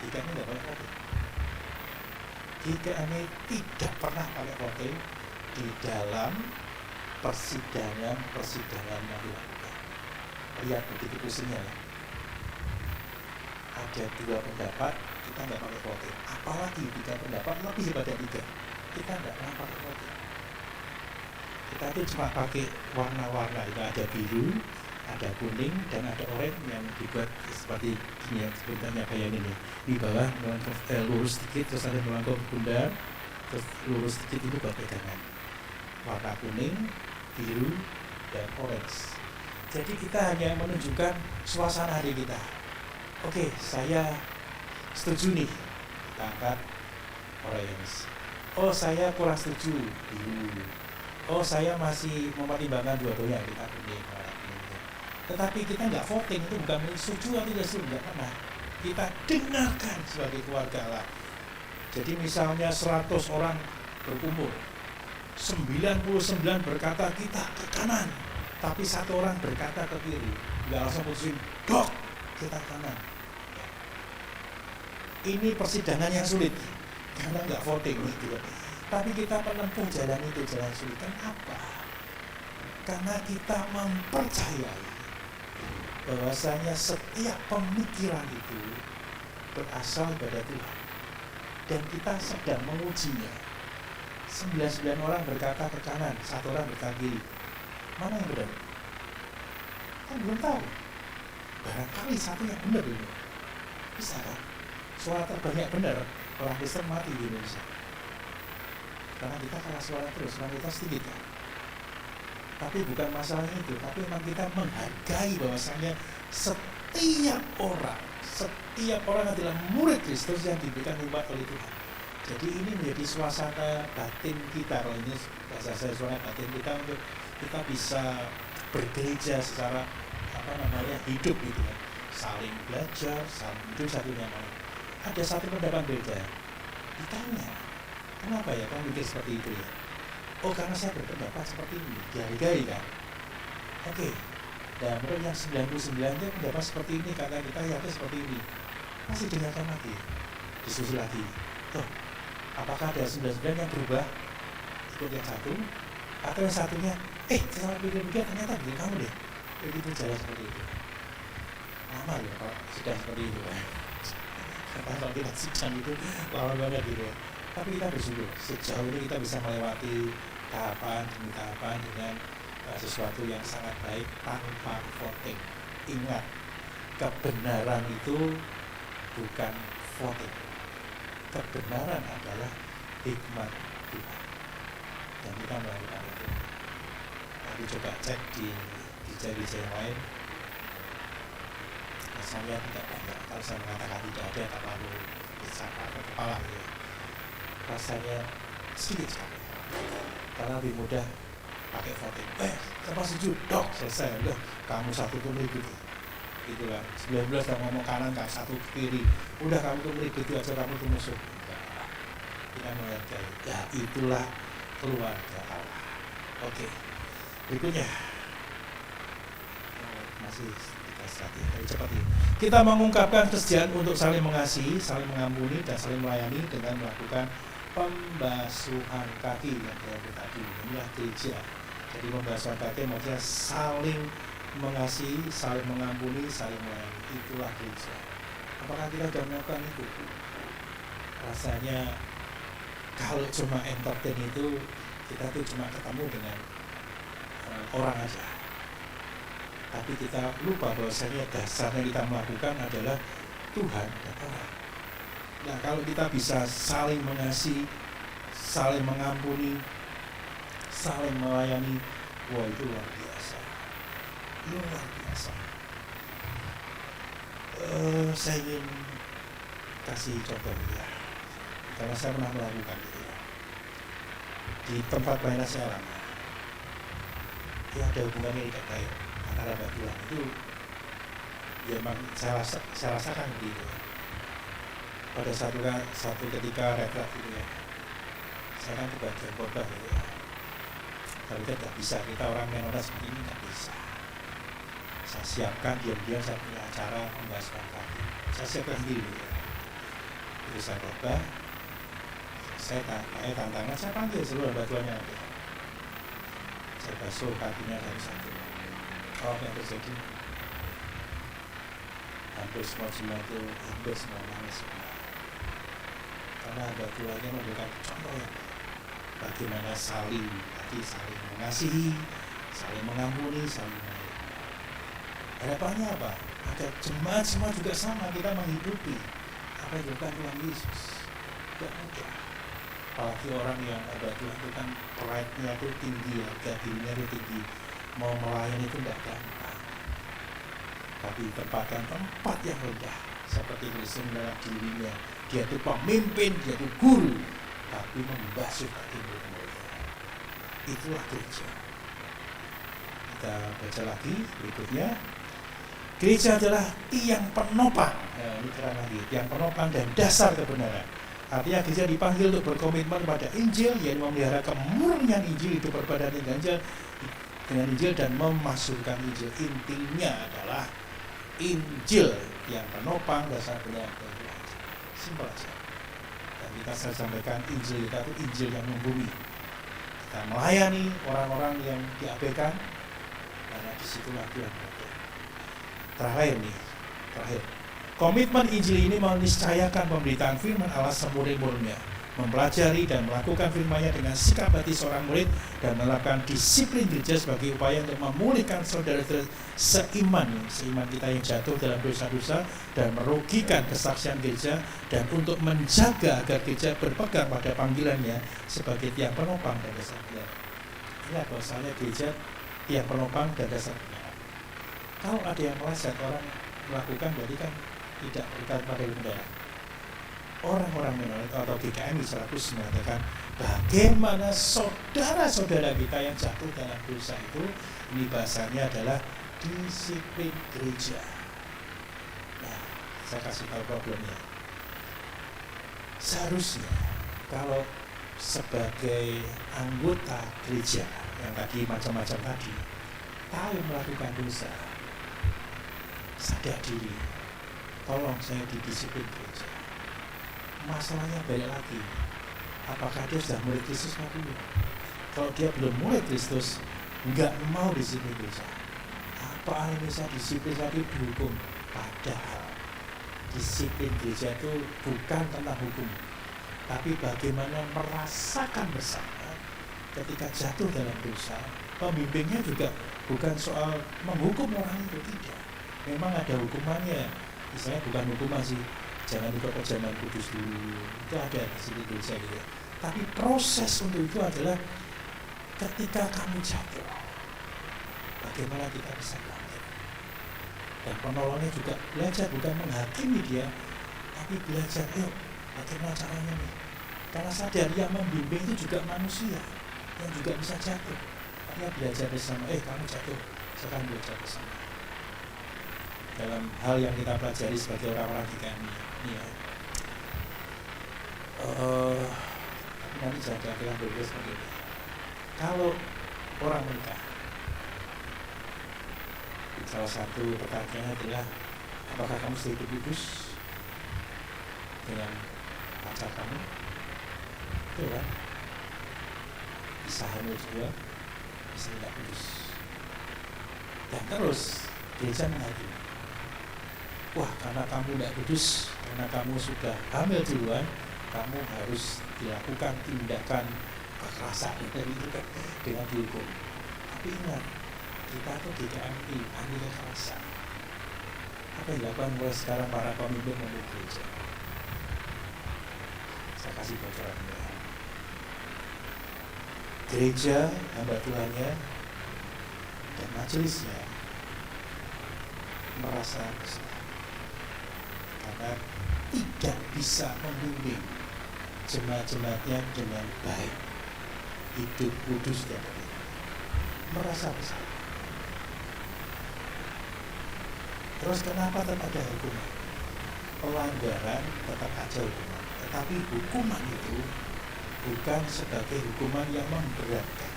Jika ini tidak pakai voting, jika ini tidak pernah pakai voting di dalam persidangan yang dilakukan. Lihat begitu pusingnya ya. Ada 2 pendapat, kita nggak pakai voting. Apalagi 3 pendapat lebih daripada 3. kita tidak pernah pakai voting. Kita itu cuma pakai warna-warna, itu ada biru, ada kuning, dan ada oranye yang dibuat seperti ini ya, sebenarnya kayak ini. Di bawah lurus sedikit, terus ada melangkah ke bundar, terus lurus sedikit itu buat pegangan. Warna kuning, biru, dan orange. Jadi kita hanya menunjukkan suasana hati kita. Oke, saya setuju nih, kita angkat orange. Oh, saya kurang setuju, biru. Oh, saya masih mempertimbangkan dua-duanya, kita kuning. Tetapi kita nggak voting, itu bukan setuju atau tidak setuju, nggak pernah. Kita dengarkan sebagai keluarga lah. Jadi misalnya 100 orang berkumpul, 99 berkata kita ke kanan, tapi 1 orang berkata ke kiri, nggak langsung putusin, dok, kita kanan. Ini persidangan yang sulit, karena nggak voting gitu. Tapi kita menempuh jalan itu, jalan sulit. Kenapa? Karena kita mempercayai bahwasanya setiap pemikiran itu berasal dari Tuhan, dan kita sedang mengujinya. 99 orang berkata ke kanan, 1 orang berkata kiri. Mana yang benar? Kan belum tahu. Barangkali satu yang benar ini. Bisa kan? Suara terbanyak benar, orang Kristen mati di Indonesia. Karena kita kalah suara terus, karena kita sedikit kan. Tapi bukan masalahnya itu, tapi memang kita menghargai bahwasanya setiap orang adalah murid Kristus yang diberikan umat oleh Tuhan. Jadi ini menjadi suasana batin kita, kalau ini bahasa saya suasana batin kita, untuk kita bisa bergereja secara hidup gitu kan, saling belajar, saling hidup satu yang lain. Ada satu pendapat beda, ditanya, kenapa ya kamu mikir seperti itu ya? Oh, karena saya berpendapat seperti ini, dihargai kan? Oke. Dan menurut yang 99 dia pendapat seperti ini, kata kita yakin seperti ini. Masih dengarkan lagi, diskusi lagi. Tuh, apakah ada 99 yang berubah ikut yang satu, atau yang satunya saya pikir-pikir ternyata begini kamu deh, begitu jalan seperti itu. Lama ya kalau sudah seperti itu kan. Kalau kita sidang itu lama banget gitu ya. Tapi kita bersyukur sejauh ini kita bisa melewati tahapan demi tahapan dengan sesuatu yang sangat baik tanpa voting. Ingat, kebenaran itu bukan voting. Kebenaran adalah hikmat Tuhan, dan kita melakukan itu. Tapi coba cek di gereja yang lain, rasanya tidak banyak. Kalau saya mengatakan tidak ada, tak lalu besar atau kepala ya. Rasanya sedikit sekali, karena lebih mudah pakai voting. Siapa setuju? Dok, selesai. Udah, kamu satu tuh gitu. Gitu kan. 19 udah ngomong kanan, kamu satu kiri. Udah kamu tuh gitu aja, kamu tuh musuh. Kita menghargai. Ya itulah keluarga Allah. Oke. Berikutnya. Masih kita cepat ini. Kita mengungkapkan kesetiaan untuk saling mengasihi, saling mengampuni, dan saling melayani dengan melakukan pembasuhan kaki yang saya tadi. Inilah gereja. Jadi pembasuhan kaki maksudnya saling mengasihi, saling mengampuni, saling melayani. Itulah gereja. Apakah kita sudah melakukan itu? Rasanya kalau cuma entertain itu, kita tuh cuma ketemu dengan orang aja. Tapi kita lupa bahwasanya dasarnya kita melakukan adalah Tuhan dan orang. Nah, kalau kita bisa saling mengasihi, saling mengampuni, saling melayani, wah itu luar biasa. Luar biasa. Saya ingin kasih contoh ya, karena saya pernah melakukan itu ya. Di tempat pelayanan saya lama, ya ada hubungannya tidak baik antara batuan itu, ya memang saya rasakan gitu. Pada satu ketika retret gitu ya, saya kan kebagian khotbah gitu ya. Tapi kita tidak bisa, kita orang menona seperti ini tidak bisa. Saya siapkan diam-diam, saya punya acara membahaskan kaki. Saya siapkan sendiri ya. Jadi saya khotbah, saya tantangan, saya panggil seluruh batuannya gitu. Saya basuh kakinya satu. Apa yang terjadi? Hampir semua jemaat itu, hampir semua nangis semua. Karena batuannya memberikan contoh yang baik. bagaimana saling mengasihi, saling mengampuni, saling mengayomi. Harapannya apa? Agar jemaat semua juga sama, kita menghidupi apa yang dilakukan Tuhan Yesus. Tidak mudah. Apalagi orang yang ada Tuhan itu kan pride-nya itu tinggi, harga dirinya itu tinggi. Mau melayani itu tidak gampang. Tapi tempatkan tempat yang rendah, seperti Kristus dalam dirinya. Dia itu pemimpin, dia itu guru, tapi membasuh kaki murid-muridnya. Itulah gereja. Kita baca lagi berikutnya. Gereja adalah tiang penopang. Ini keren lagi, tiang penopang dan dasar kebenaran. Artinya gereja dipanggil untuk berkomitmen pada Injil, yaitu memelihara kemurnian Injil, hidup berbadan dengan Injil dan memasukkan Injil. Intinya adalah Injil yang penopang, dasar kebenaran. Simpel aja. Dan kita selalu sampaikan Injil kita itu Injil yang membumi. Kita melayani orang-orang yang diabaikan, karena disitulah Tuhan berada. Terakhir. Komitmen Injil ini meniscayakan pemberitaan firman Allah semurni-murninya, mempelajari dan melakukan firman-Nya dengan sikap hati seorang murid dan menerapkan disiplin gereja sebagai upaya untuk memulihkan saudara-saudara seiman kita yang jatuh dalam dosa-dosa dan merugikan kesaksian gereja, dan untuk menjaga agar gereja berpegang pada panggilannya sebagai tiang penopang dan dasar kebenaran. Ingat bahwasanya gereja tiang penopang dan dasar kebenaran. Kalau ada yang meleset orang melakukan, berarti kan tidak berkat pada kebenaran. Orang-orang menolit atau GKMI 100 mengatakan bagaimana saudara-saudara kita yang jatuh dalam dosa itu, ini bahasanya adalah disiplin gereja. Nah, saya kasih tahu problemnya. Seharusnya kalau sebagai anggota gereja yang tadi macam-macam tadi tahu melakukan dosa, sadar diri, tolong saya didisiplin gereja. Masalahnya balik lagi, apakah dia sudah murid Kristus atau belum? Kalau dia belum murid Kristus, nggak mau disiplin gereja. Apa yang bisa disiplin tadi dihukum? Padahal disiplin gereja itu bukan tentang hukum, tapi bagaimana merasakan bersama ketika jatuh dalam dosa. Pembimbingnya juga bukan soal menghukum orang itu, tidak. Memang ada hukumannya, misalnya bukan hukuman sih, jangan ikut perjamuan kudus dulu, itu ada di sini gereja gitu. Tapi proses untuk itu adalah ketika kamu jatuh, bagaimana kita bisa bangkit. Dan penolongnya juga belajar, bukan menghakimi dia, tapi belajar, yuk bagaimana caranya nih. Karena sadar yang membimbing itu juga manusia yang juga bisa jatuh. Dia belajar bersama, kamu jatuh, sekarang belajar bersama. Dalam hal yang kita pelajari sebagai orang-orang di kami ini ya, nanti jangan bilang berbeda seperti ini. Kalau orang menikah, salah satu pertanyaannya adalah apakah kamu sudah hidup kudus dengan pacar kamu? Itu kan bisa hamil juga, bisa tidak kudus. Dan terus gereja menghakimi, wah karena kamu tidak kudus, karena kamu sudah hamil duluan, kamu harus dilakukan tindakan kekerasan itu kan dengan dihukum. Tapi ingat, kita tuh GKMI anti kekerasan. Apa yang dilakukan mulai sekarang para pemimpin memilih gereja? Saya kasih bocoran ya. Gereja, hamba Tuhannya dan majelisnya merasa kesal karena tidak bisa membimbing jemaat-jemaatnya dengan baik, hidup kudus dan benar. Merasa bersalah. Terus kenapa tetap ada hukuman? Pelanggaran tetap ada hukuman, tetapi hukuman itu bukan sebagai hukuman yang memberatkan,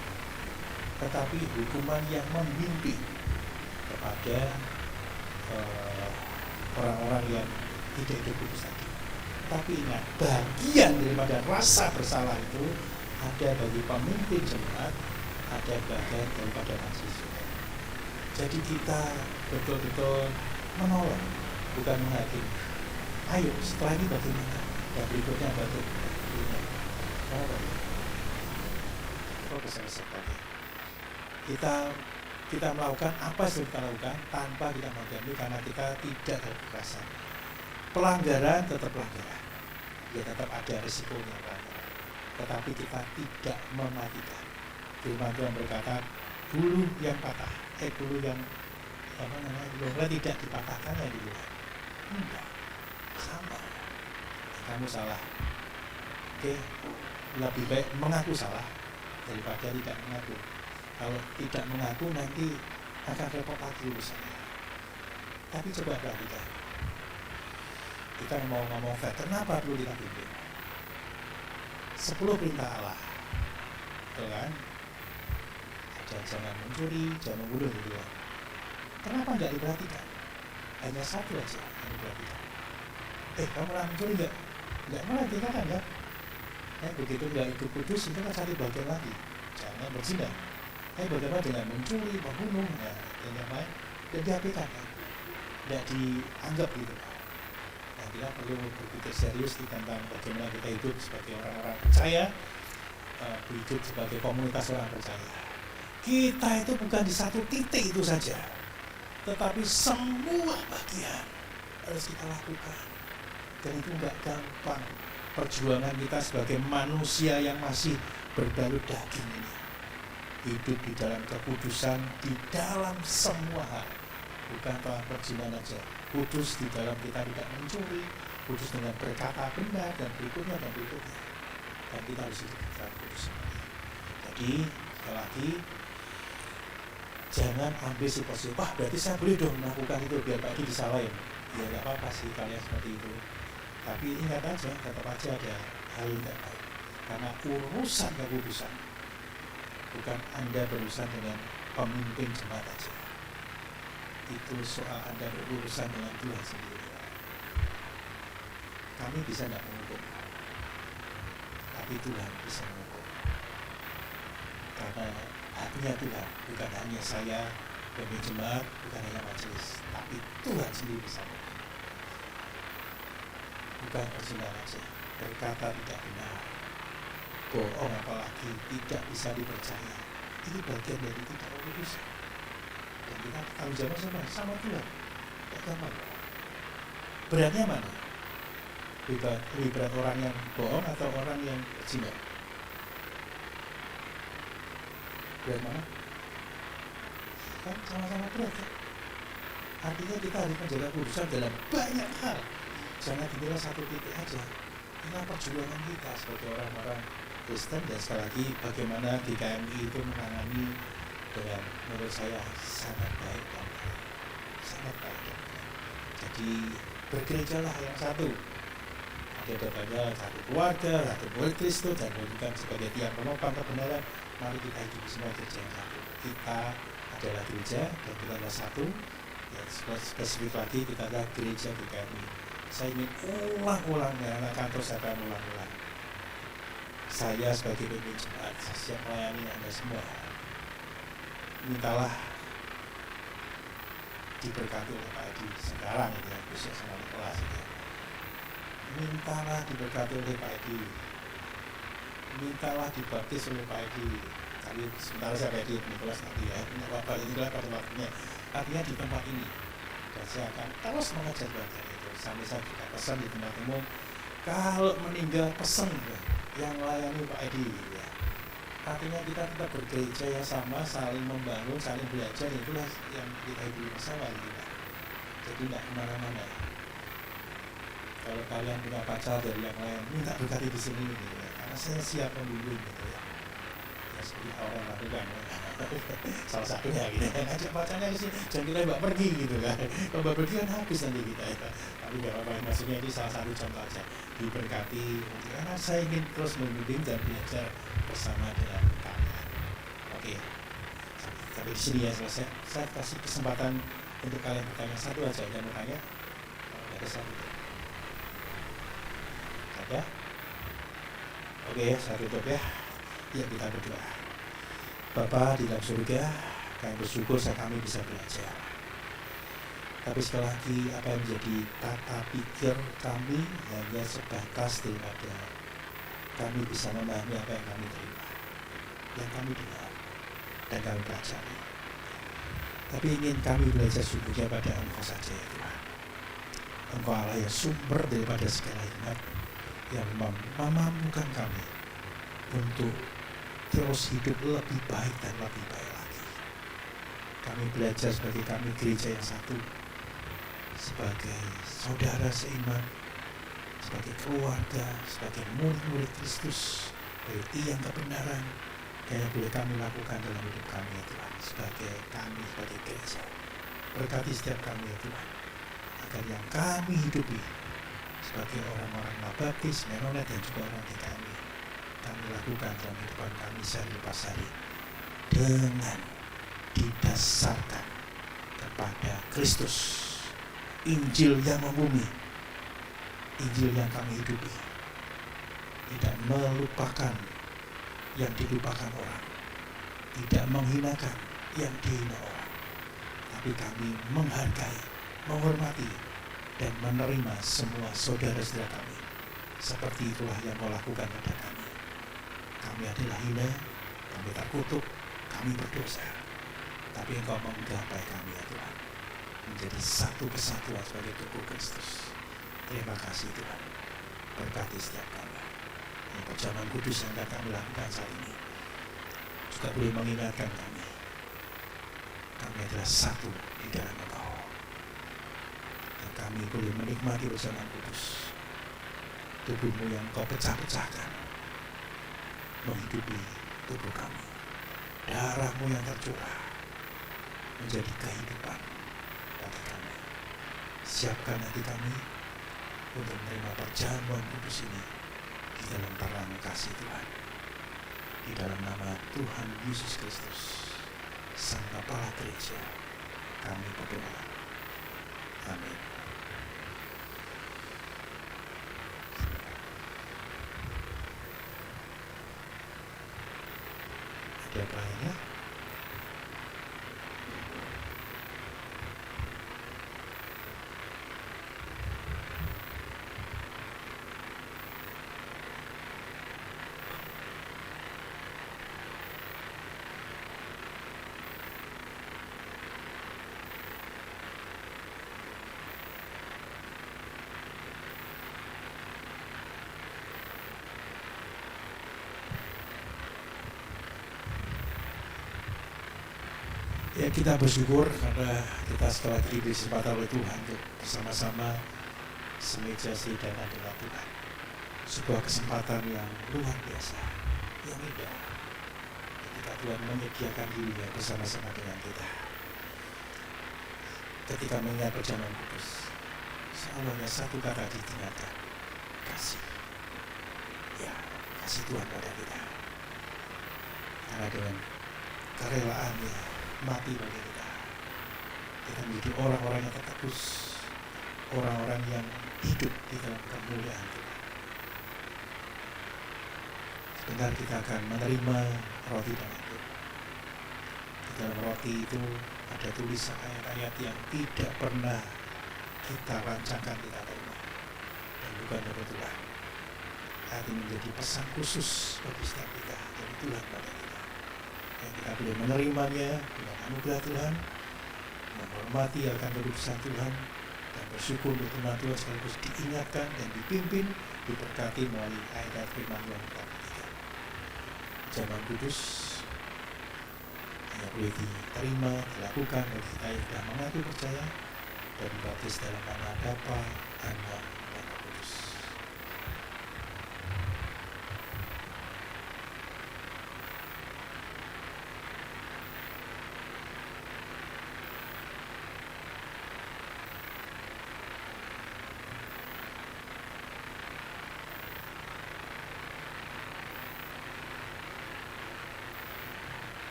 tetapi hukuman yang membimbing kepada orang-orang yang tidak hidup kudus tadi. Tapi ingat, bagian daripada rasa bersalah itu ada bagi pemimpin jemaat, ada bagian daripada majelis. Jadi kita betul-betul menolong, bukan menghakimi. Ayo, setelah ini bagaimana? Dan berikutnya bagaimana? fokus sama sekali. Kita melakukan apa yang kita lakukan tanpa kita mengganggu karena kita tidak ada kekerasan. Pelanggaran tetap pelanggaran, ya tetap ada risikonya pelanggaran, tetapi kita tidak mematikan. Firman Tuhan berkata, bulu yang patah, bulu yang lumrah tidak dipatahkan yang di luar. Enggak, sama. Kamu salah. Oke, lebih baik mengaku salah daripada tidak mengaku. Kalau tidak mengaku nanti akan repot lagi urusannya. Tapi coba perhatikan. Kita mau ngomong fair, kenapa perlu kita bimbing? 10 perintah Allah, betul kan? Ada jangan mencuri, jangan membunuh gitu ya. Kenapa nggak diperhatikan? Hanya satu aja yang diperhatikan. Kamu pernah mencuri nggak? Nggak pernah dikatakan kan? Begitu nggak ikut kudus itu kan cari bagian lagi. Jangan berzina. Bagaimana dengan mencuri, membunuh, dan yang lain, dan diapikan kan? Tidak dianggap gitu. Nah, kita perlu berpikir serius tentang bagaimana kita hidup sebagai orang-orang percaya, hidup sebagai komunitas orang percaya. Kita itu bukan di satu titik itu saja, tetapi semua bagian harus kita lakukan. Dan itu nggak gampang. Perjuangan kita sebagai manusia yang masih berbalut daging ini, hidup di dalam kekudusan di dalam semua hal, bukan tentang perjinan aja. Kudus di dalam kita tidak mencuri, kudus dengan berkata benar dan berikutnya. Dan kita harus hidup di dalam kudus. Jadi sekali lagi, jangan ambil situasi, berarti saya boleh dong melakukan itu biar Pak Edi disalahin. Ya nggak apa-apa sih kalian seperti itu. Tapi ingat aja, tetap aja ada hal yang tidak baik. Karena urusan kekudusan, bukan Anda berurusan dengan pemimpin jemaat aja. Itu soal Anda berurusan dengan Tuhan sendiri. Kami bisa tidak menghukum, tapi Tuhan bisa menghukum. Karena hatinya Tuhan, bukan hanya saya, pemimpin jemaat, bukan hanya majelis, tapi Tuhan sendiri bisa menghukum. Bukan persidangan aja, berkata tidak benar, bohong apalagi tidak bisa dipercaya. Ini bagian dari tidak kekudusan. Dan kita tanggung jawab sama Tuhan. Tidak gampang. Beratnya mana? Lebih berat orang yang bohong atau orang yang berzina? Berat mana? Kan sama-sama berat ya. Artinya kita harus menjaga kekudusan dalam banyak hal. Jangan dinilai satu titik aja. Ini perjuangan kita sebagai orang-orang Kristen, dan sekali lagi bagaimana GKMI itu menangani dengan menurut saya sangat baik dan baik. Sangat baik dan baik. Jadi bergerejalah yang satu. Ada datanya satu keluarga, satu murid Kristus, dan bukan sebagai tiang penopang kebenaran. Mari kita hidup semua gereja yang satu. Kita adalah gereja dan kita adalah satu. Ya, spesifik lagi kita adalah gereja GKMI. Saya ingin ulang-ulangnya, anak kantor saya akan ulang-ulang. Saya sebagai pemimpin jemaat siap melayani Anda semua. Mintalah diberkati oleh Pak Edi sekarang itu ya, besok sama kelas itu. Mintalah diberkati oleh Pak Edi. Mintalah dibaptis oleh Pak Edi. Tadi sebentar saya Pak Edi kelas nanti ya. Ini apa inilah pada waktunya. Artinya di tempat ini. Dan saya akan terus mengajar belajar itu. Sampai saya juga pesan di tempat umum, kalau meninggal pesan yang melayani Pak Edi ya. Artinya kita tetap bergereja yang sama, saling membangun, saling belajar, itulah yang kita hidup bersama gitu. Jadi tidak kemana-mana. Kalau kalian punya pacar dari yang lain, minta berkati di sini gitu ya. Karena saya siap membimbing gitu ya. Ya seperti orang lakukan ya. Salah satunya gitu ya, ngajak pacarnya ke sini, jangan kita mbak pergi gitu kan. Kalau mbak pergi kan habis nanti kita ya. Tapi gak apa-apa, maksudnya ini salah satu contoh aja. Diberkati, karena saya ingin terus membimbing dan belajar bersama dengan kalian. Oke, sampai di sini ya selesai. Saya kasih kesempatan untuk kalian bertanya satu aja, jangan bertanya. Ada satu. Ada? Oke, saya tutup ya. Ya, kita berdoa. Bapa di dalam surga, kami bersyukur saat kami bisa belajar. Tapi sekali lagi, apa yang menjadi tata pikir kami hanya sebatas daripada kami bisa memahami apa yang kami terima. yang kami dengar dan kami pelajari. Tapi ingin kami belajar sungguhnya pada Engkau saja ya Tuhan. Engkau Allah yang sumber daripada segala hikmat, yang memampukan kami untuk terus hidup lebih baik dan lebih baik lagi. Kami belajar sebagai kami gereja yang satu, sebagai saudara seiman, sebagai keluarga, sebagai murid-murid Kristus, sebagai tiang kebenaran yang boleh kami lakukan dalam hidup kami ya Tuhan. Sebagai kami, sebagai gereja, berkati setiap kami ya Tuhan, agar yang kami hidupi sebagai orang-orang baptis, Menonet dan juga orang GKMI, kami lakukan dalam kehidupan kami sehari lepas hari dengan didasarkan kepada Kristus, Injil yang membumi, Injil yang kami hidupi, tidak melupakan yang dilupakan orang, tidak menghinakan yang dihina orang, tapi kami menghargai, menghormati, dan menerima semua saudara-saudara kami. Seperti itulah yang Kau lakukan pada kami. Kami adalah hina, kami terkutuk, kami berdosa, tapi Engkau menggapai kami ya Tuhan, menjadi satu kesatuan sebagai tubuh Kristus. Terima kasih Tuhan, berkati setiap kami. Perjamuan kudus yang akan kami lakukan saat ini juga boleh mengingatkan kami adalah satu di dalam Engkau, dan kami boleh menikmati perjamuan kudus, tubuh-Mu yang Kau pecah-pecahkan menghidupi tubuh kami, darah-Mu yang tercurah menjadi kehidupan bagi kami. Siapkan hati kami untuk menerima perjamuan kudus ini di dalam terang kasih Tuhan, di dalam nama Tuhan Yesus Kristus, Sang Kepala Gereja, kami berdoa. Amin. Ada apa lainnya? Ya, kita bersyukur karena kita setelah diberi kesempatan oleh Tuhan untuk bersama-sama semeja sidang adalah Tuhan. Sebuah kesempatan yang luar biasa, yang indah, ketika Tuhan menyediakan dirinya bersama-sama dengan kita. Ketika mengingat perjamuan kudus, selalu hanya satu kata diingatkan, kasih. Ya, kasih Tuhan pada kita. Karena dengan kerelaannya mati bagi kita, kita menjadi orang-orang yang tertebus, orang-orang yang hidup di dalam kemuliaan Tuhan. Sebentar kita akan menerima roti dan anggur. Di dalam roti itu ada tulisan ayat-ayat yang tidak pernah kita rancangkan, kita terima, dan bukan kebetulan. Ayat ini menjadi pesan khusus bagi setiap kita dari Tuhan pada kita. Yang kita boleh menerimanya dengan anugerah Tuhan, menghormati akan keputusan Tuhan, dan bersyukur untuk firman Tuhan sekaligus diingatkan dan dipimpin, diberkati melalui ayat firman yang kita berikan. Perjamuan kudus hanya boleh diterima, dilakukan bagi kita yang sudah mengaku percaya dan dibaptis dalam nama Bapa, Anak, dan Roh Kudus.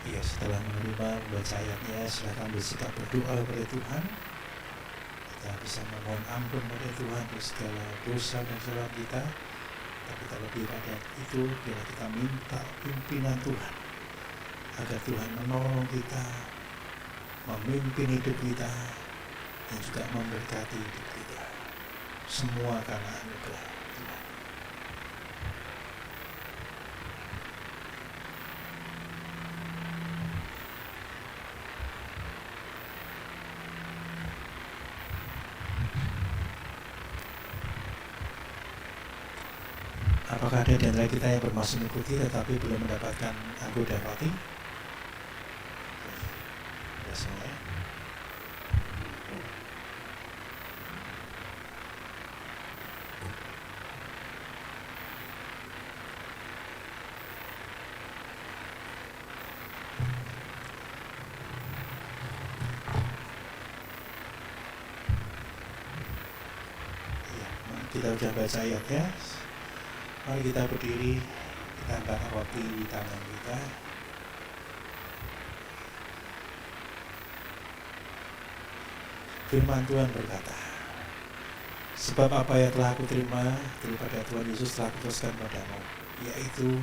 Ya, setelah menerima membaca ayatnya, silakan bersikap berdoa kepada Tuhan. Kita bisa memohon ampun pada Tuhan untuk segala dosa dan kesalahan kita. Tapi terlebih pada itu, bila kita minta pimpinan Tuhan, agar Tuhan menolong kita, memimpin hidup kita, dan juga memberkati hidup kita. Semua karena anugerah Tuhan. Apakah ada di antara kita yang bermaksud mengikuti tetapi belum mendapatkan anggota roti? Ya semua ya. Kita sudah baca ayatnya. Mari kita berdiri, kita angkat roti di tangan kita. Firman Tuhan berkata, sebab apa yang telah aku terima daripada Tuhan Yesus telah kuteruskan padamu, yaitu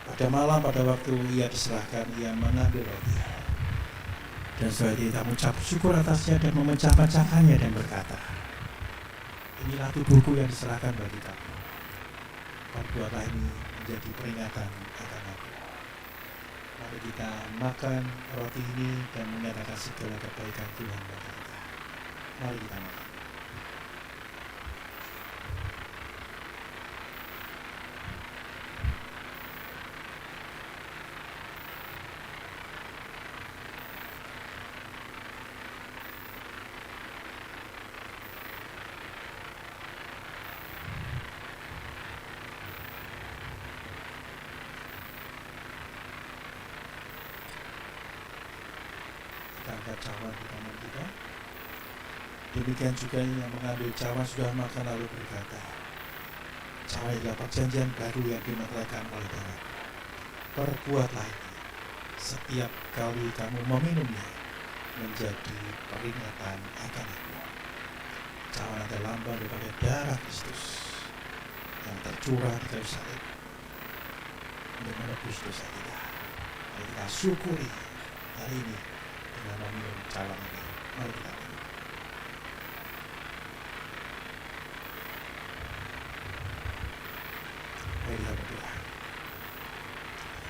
pada malam pada waktu ia diserahkan, ia mengambil roti, dan setelah itu ia mengucap syukur atasnya dan memecah-mecahkannya dan berkata, inilah tubuhku yang diserahkan bagi kamu. Perbuatlah ini menjadi peringatan akan aku. Mari kita makan roti ini dan menyatakan segala kebaikan Tuhan bagi kita. Mari kita makan. Angkat cawan di tangan kita. Demikian juga yang mengambil cawan sudah makan lalu berkata, cawan adalah perjanjian baru yang dimeteraikan oleh darah. Perbuatlah ini setiap kali kamu meminumnya menjadi peringatan akan aku. Cawan adalah lambang daripada darah Kristus yang tercurah di kayu salib untuk menebus dosa kita. Mari kita syukuri hari ini dengan meminum cawan ini. Mari kita minum. Mari kita berdoa.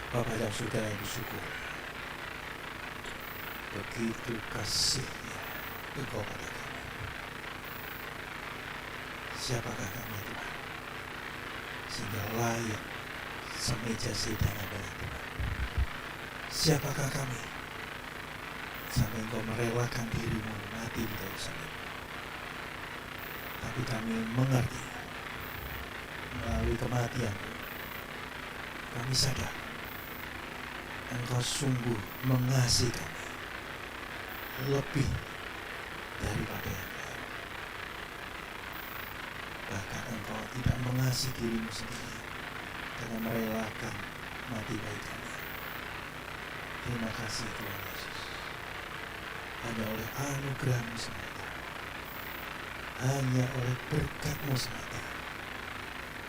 Bapa dalam surga yang bersyukur, begitu kasihnya Engkau pada kami. Siapakah kami Tuhan, sehingga layak semeja hidangan dari Tuhan? Siapakah kami sampai Engkau merelakan dirimu mati di kayu salib? Tapi kami mengerti melalui kematian kami sadar Engkau sungguh mengasihi kami lebih daripada yang lain. Bahkan Engkau tidak mengasihi dirimu sendiri dengan merelakan mati bagi kami. Terima kasih Tuhan Yesus. Hanya oleh anugerah-Mu semata, hanya oleh berkat-Mu semata,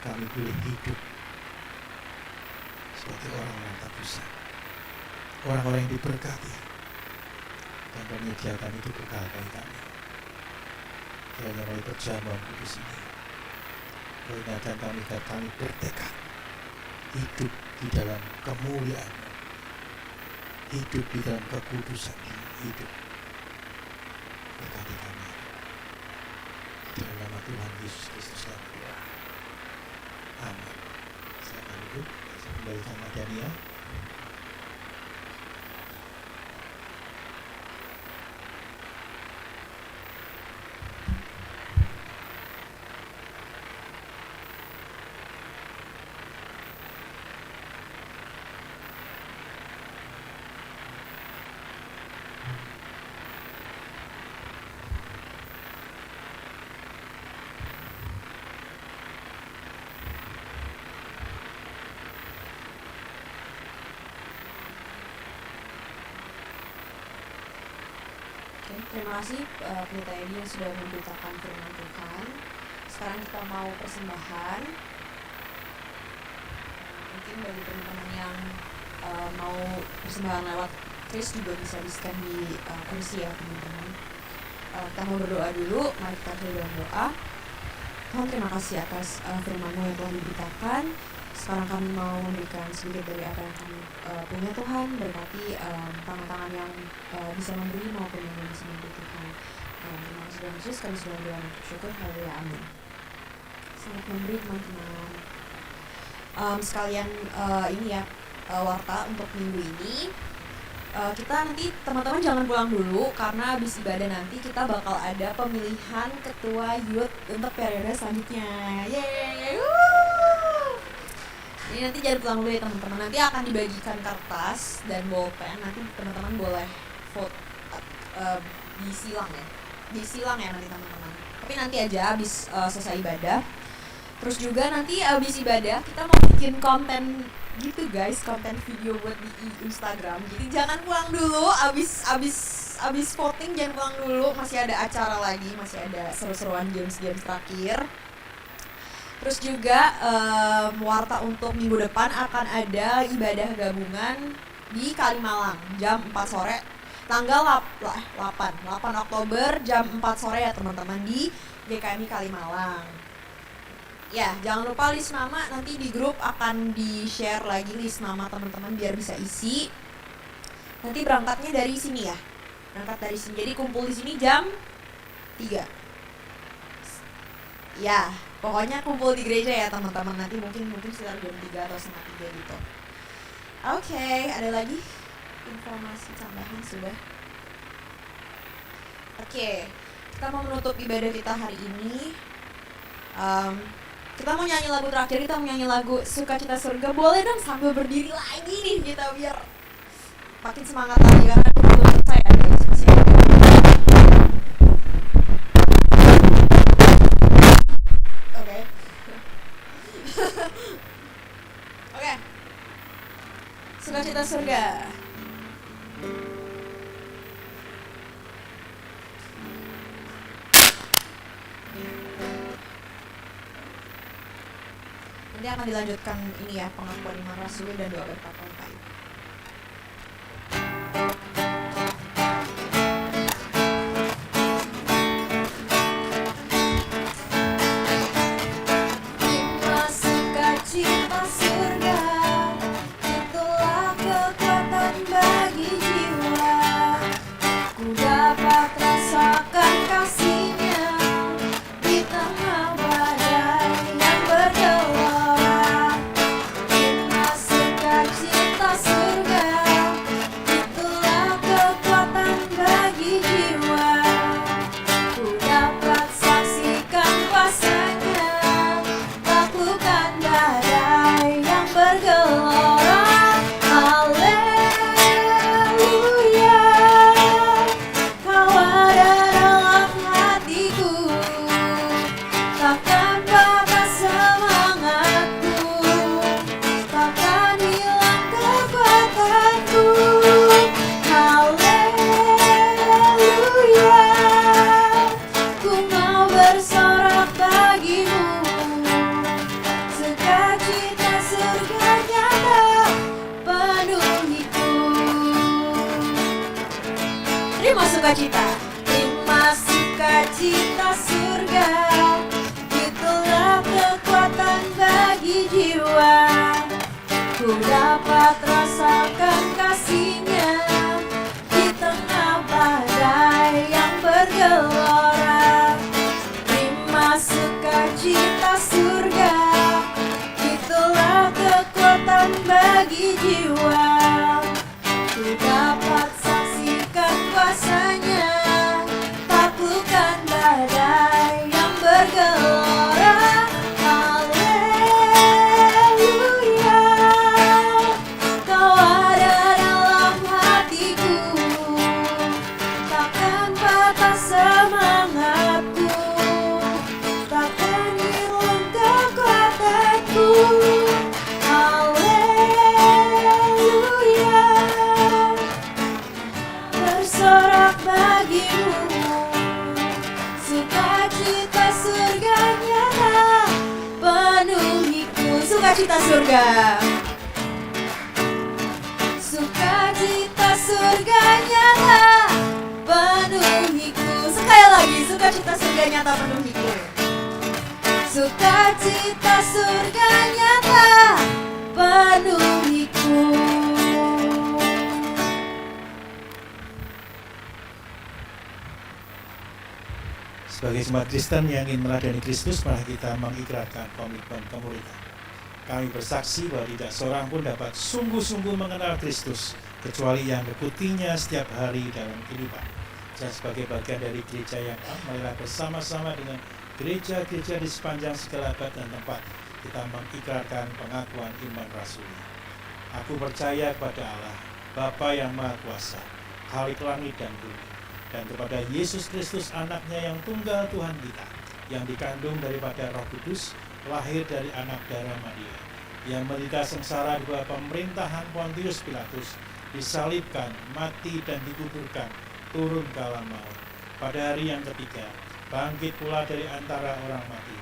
kami boleh hidup sebagai orang-orang tebusan, orang-orang yang diberkati, dan menyediakan itu bekal bagi kami. Kiranya melalui perjamuan kudus ini, mengingatkan kami agar kami bertekad hidup di dalam kemuliaan-Mu, hidup di dalam kekudusan-Mu, hidup berkati kami. Dalam nama Tuhan Yesus Kristus kami berdoa. Amin. Silakan duduk. Saya kembalikan Madania.
Terima kasih Pendeta Edi yang sudah memberitakan firman Tuhan. Sekarang kita mau persembahan. Mungkin bagi teman-teman yang mau persembahan lewat Kris juga bisa di-scan di kursi ya teman-teman. Kita mau berdoa dulu. Mari kita dalam doa. Tuhan, terima kasih atas firman-Mu yang telah diberitakan. Sekarang kami mau memberikan sedikit dari apa yang kami punya Tuhan. Berkati tangan-tangan yang bisa memberi maupun yang bisa memberi Tuhan. Terima kasih Tuhan Yesus, kami sudah doa untuk syukur. Haleluya, amin. Selamat memberi teman-teman. sekalian ini ya warta untuk minggu ini. Kita nanti teman-teman jangan pulang dulu karena habis ibadah nanti kita bakal ada pemilihan ketua youth untuk periode selanjutnya. Yeay! Jadi nanti jangan pulang dulu ya teman-teman. Nanti akan dibagikan kertas dan bolpen. Nanti teman-teman boleh vote disilang ya. Disilang ya nanti teman-teman. Tapi nanti aja habis selesai ibadah. Terus juga nanti habis ibadah kita mau bikin konten gitu guys, konten video buat di Instagram. Jadi jangan pulang dulu, abis voting jangan pulang dulu, masih ada acara lagi, masih ada seru-seruan games terakhir. Terus juga warta untuk minggu depan akan ada ibadah gabungan di Kalimalang jam 4 sore tanggal 8 Oktober jam 4 sore ya teman-teman di GKMI Kalimalang. Ya, jangan lupa list nama, nanti di grup akan di-share lagi list nama teman-teman biar bisa isi. Nanti berangkatnya dari sini ya. Berangkat dari sini. Jadi kumpul di sini jam 3. Ya, pokoknya kumpul di gereja ya teman-teman. Nanti mungkin sekitar jam 3 atau setengah 3 gitu. Oke, ada lagi informasi tambahan sudah? Oke, kita mau menutup ibadah kita hari ini. Kita mau nyanyi lagu terakhir, kita mau nyanyi lagu Sukacita Surga. Boleh dong sambil berdiri lagi nih kita biar makin semangat lagi karena aku belum selesai ya guys. Masih ada. Oke. Oke. Sukacita Surga. Nanti akan dilanjutkan ini ya, pengakuan iman rasuli dan doa berkat kayu. Inilah sukacita surga, itulah kekuatan bagi jiwa. Ku dapat rasakan kasih-Nya di tengah badai yang bergelora. Inilah sukacita surga, itulah kekuatan bagi jiwa. Ku dapat saksikan kuasa-Nya, taklukkan badai yang bergelora. Haleluya, Kau ada dalam hatiku, takkan patah semangatku, takkan hilang kekuatanku. Haleluya, ku mau bersorak bagimu, sukacita surga nyata penuhiku. Terima sukacita, terima sukacita surga, itulah kekuatan bagi jiwa. Ku dapat rasakan kasih-Nya di tengah badai yang bergelora. Terima sukacita surga, itulah kekuatan bagi jiwa. Ku dapat saksikan kuasa-Nya, taklukkan badai yang bergelora. Haleluya, Kau ada dalam hatiku, takkan patah semangatku, takkan hilang kekuatanku. Haleluya, bersorak bagimu, sukacita surga nyata penuhiku. Sukacita surga, sukacita surga nyata penuhiku. Sekali lagi, sukacita surga nyata penuhiku. Sukacita surga nyata penuhiku.
Sebagai jemaat Kristen yang ingin meladani Kristus, mari kita mengikrarkan komitmen kemuridan. Kami bersaksi bahwa tidak seorang pun dapat sungguh-sungguh mengenal Kristus kecuali yang mengikutinya setiap hari dalam kehidupan. Dan sebagai bagian dari gereja yang marilah bersama-sama dengan gereja-gereja di sepanjang segala abad dan tempat kita mengikrarkan pengakuan iman rasuli. Aku percaya kepada Allah, Bapa yang Maha Kuasa, Khalik langit dan bumi, dan kepada Yesus Kristus anaknya yang tunggal Tuhan kita, yang dikandung daripada Roh Kudus, lahir dari anak darah Maria, yang menderita sengsara di bawah pemerintahan Pontius Pilatus, disalibkan, mati dan dikuburkan, turun ke alam maut. Pada hari yang ketiga, bangkit pula dari antara orang mati,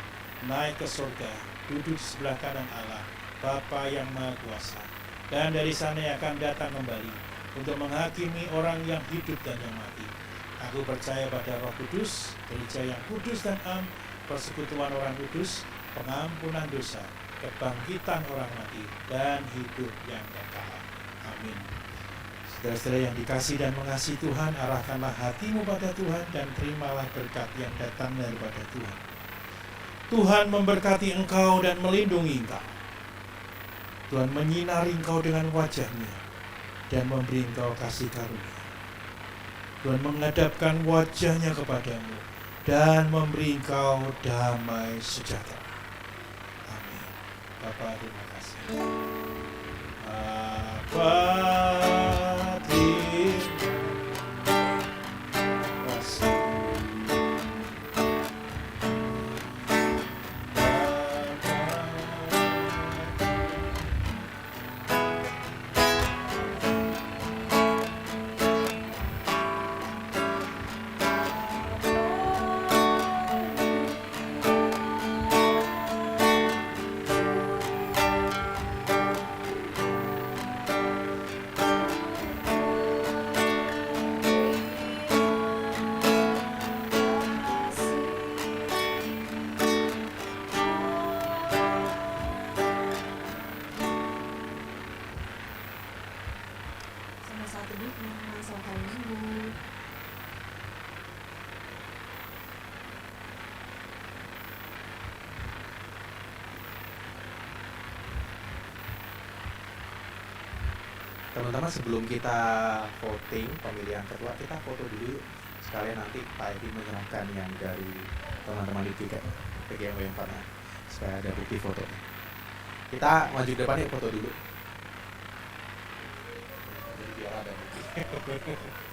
naik ke surga, duduk di sebelah kanan Allah, Bapa yang Maha Kuasa, dan dari sana akan datang kembali untuk menghakimi orang yang hidup dan yang mati. Aku percaya pada Roh Kudus, gereja yang kudus dan am, persekutuan orang kudus, pengampunan dosa, kebangkitan orang mati, dan hidup yang kekal. Amin. Saudara-saudara yang dikasihi dan mengasihi Tuhan, arahkanlah hatimu pada Tuhan dan terimalah berkat yang datang daripada Tuhan. Tuhan memberkati engkau dan melindungi engkau. Tuhan menyinari engkau dengan wajah-Nya dan memberi engkau kasih karunia. Tuhan menghadapkan wajah-Nya kepadamu dan memberi engkau damai sejahtera. Amin. Bapa, terima kasih. Bapa, terima kasih.
Sama saat ini teman-teman selamat hari Minggu.
Teman-teman, sebelum kita voting pemilihan ketua, kita foto dulu sekalian, nanti Pak Edi menyerahkan yang dari teman-teman di PGMW yang mana supaya ada bukti foto. Kita maju ke depan yuk, foto dulu. Jadi biar ada bukti.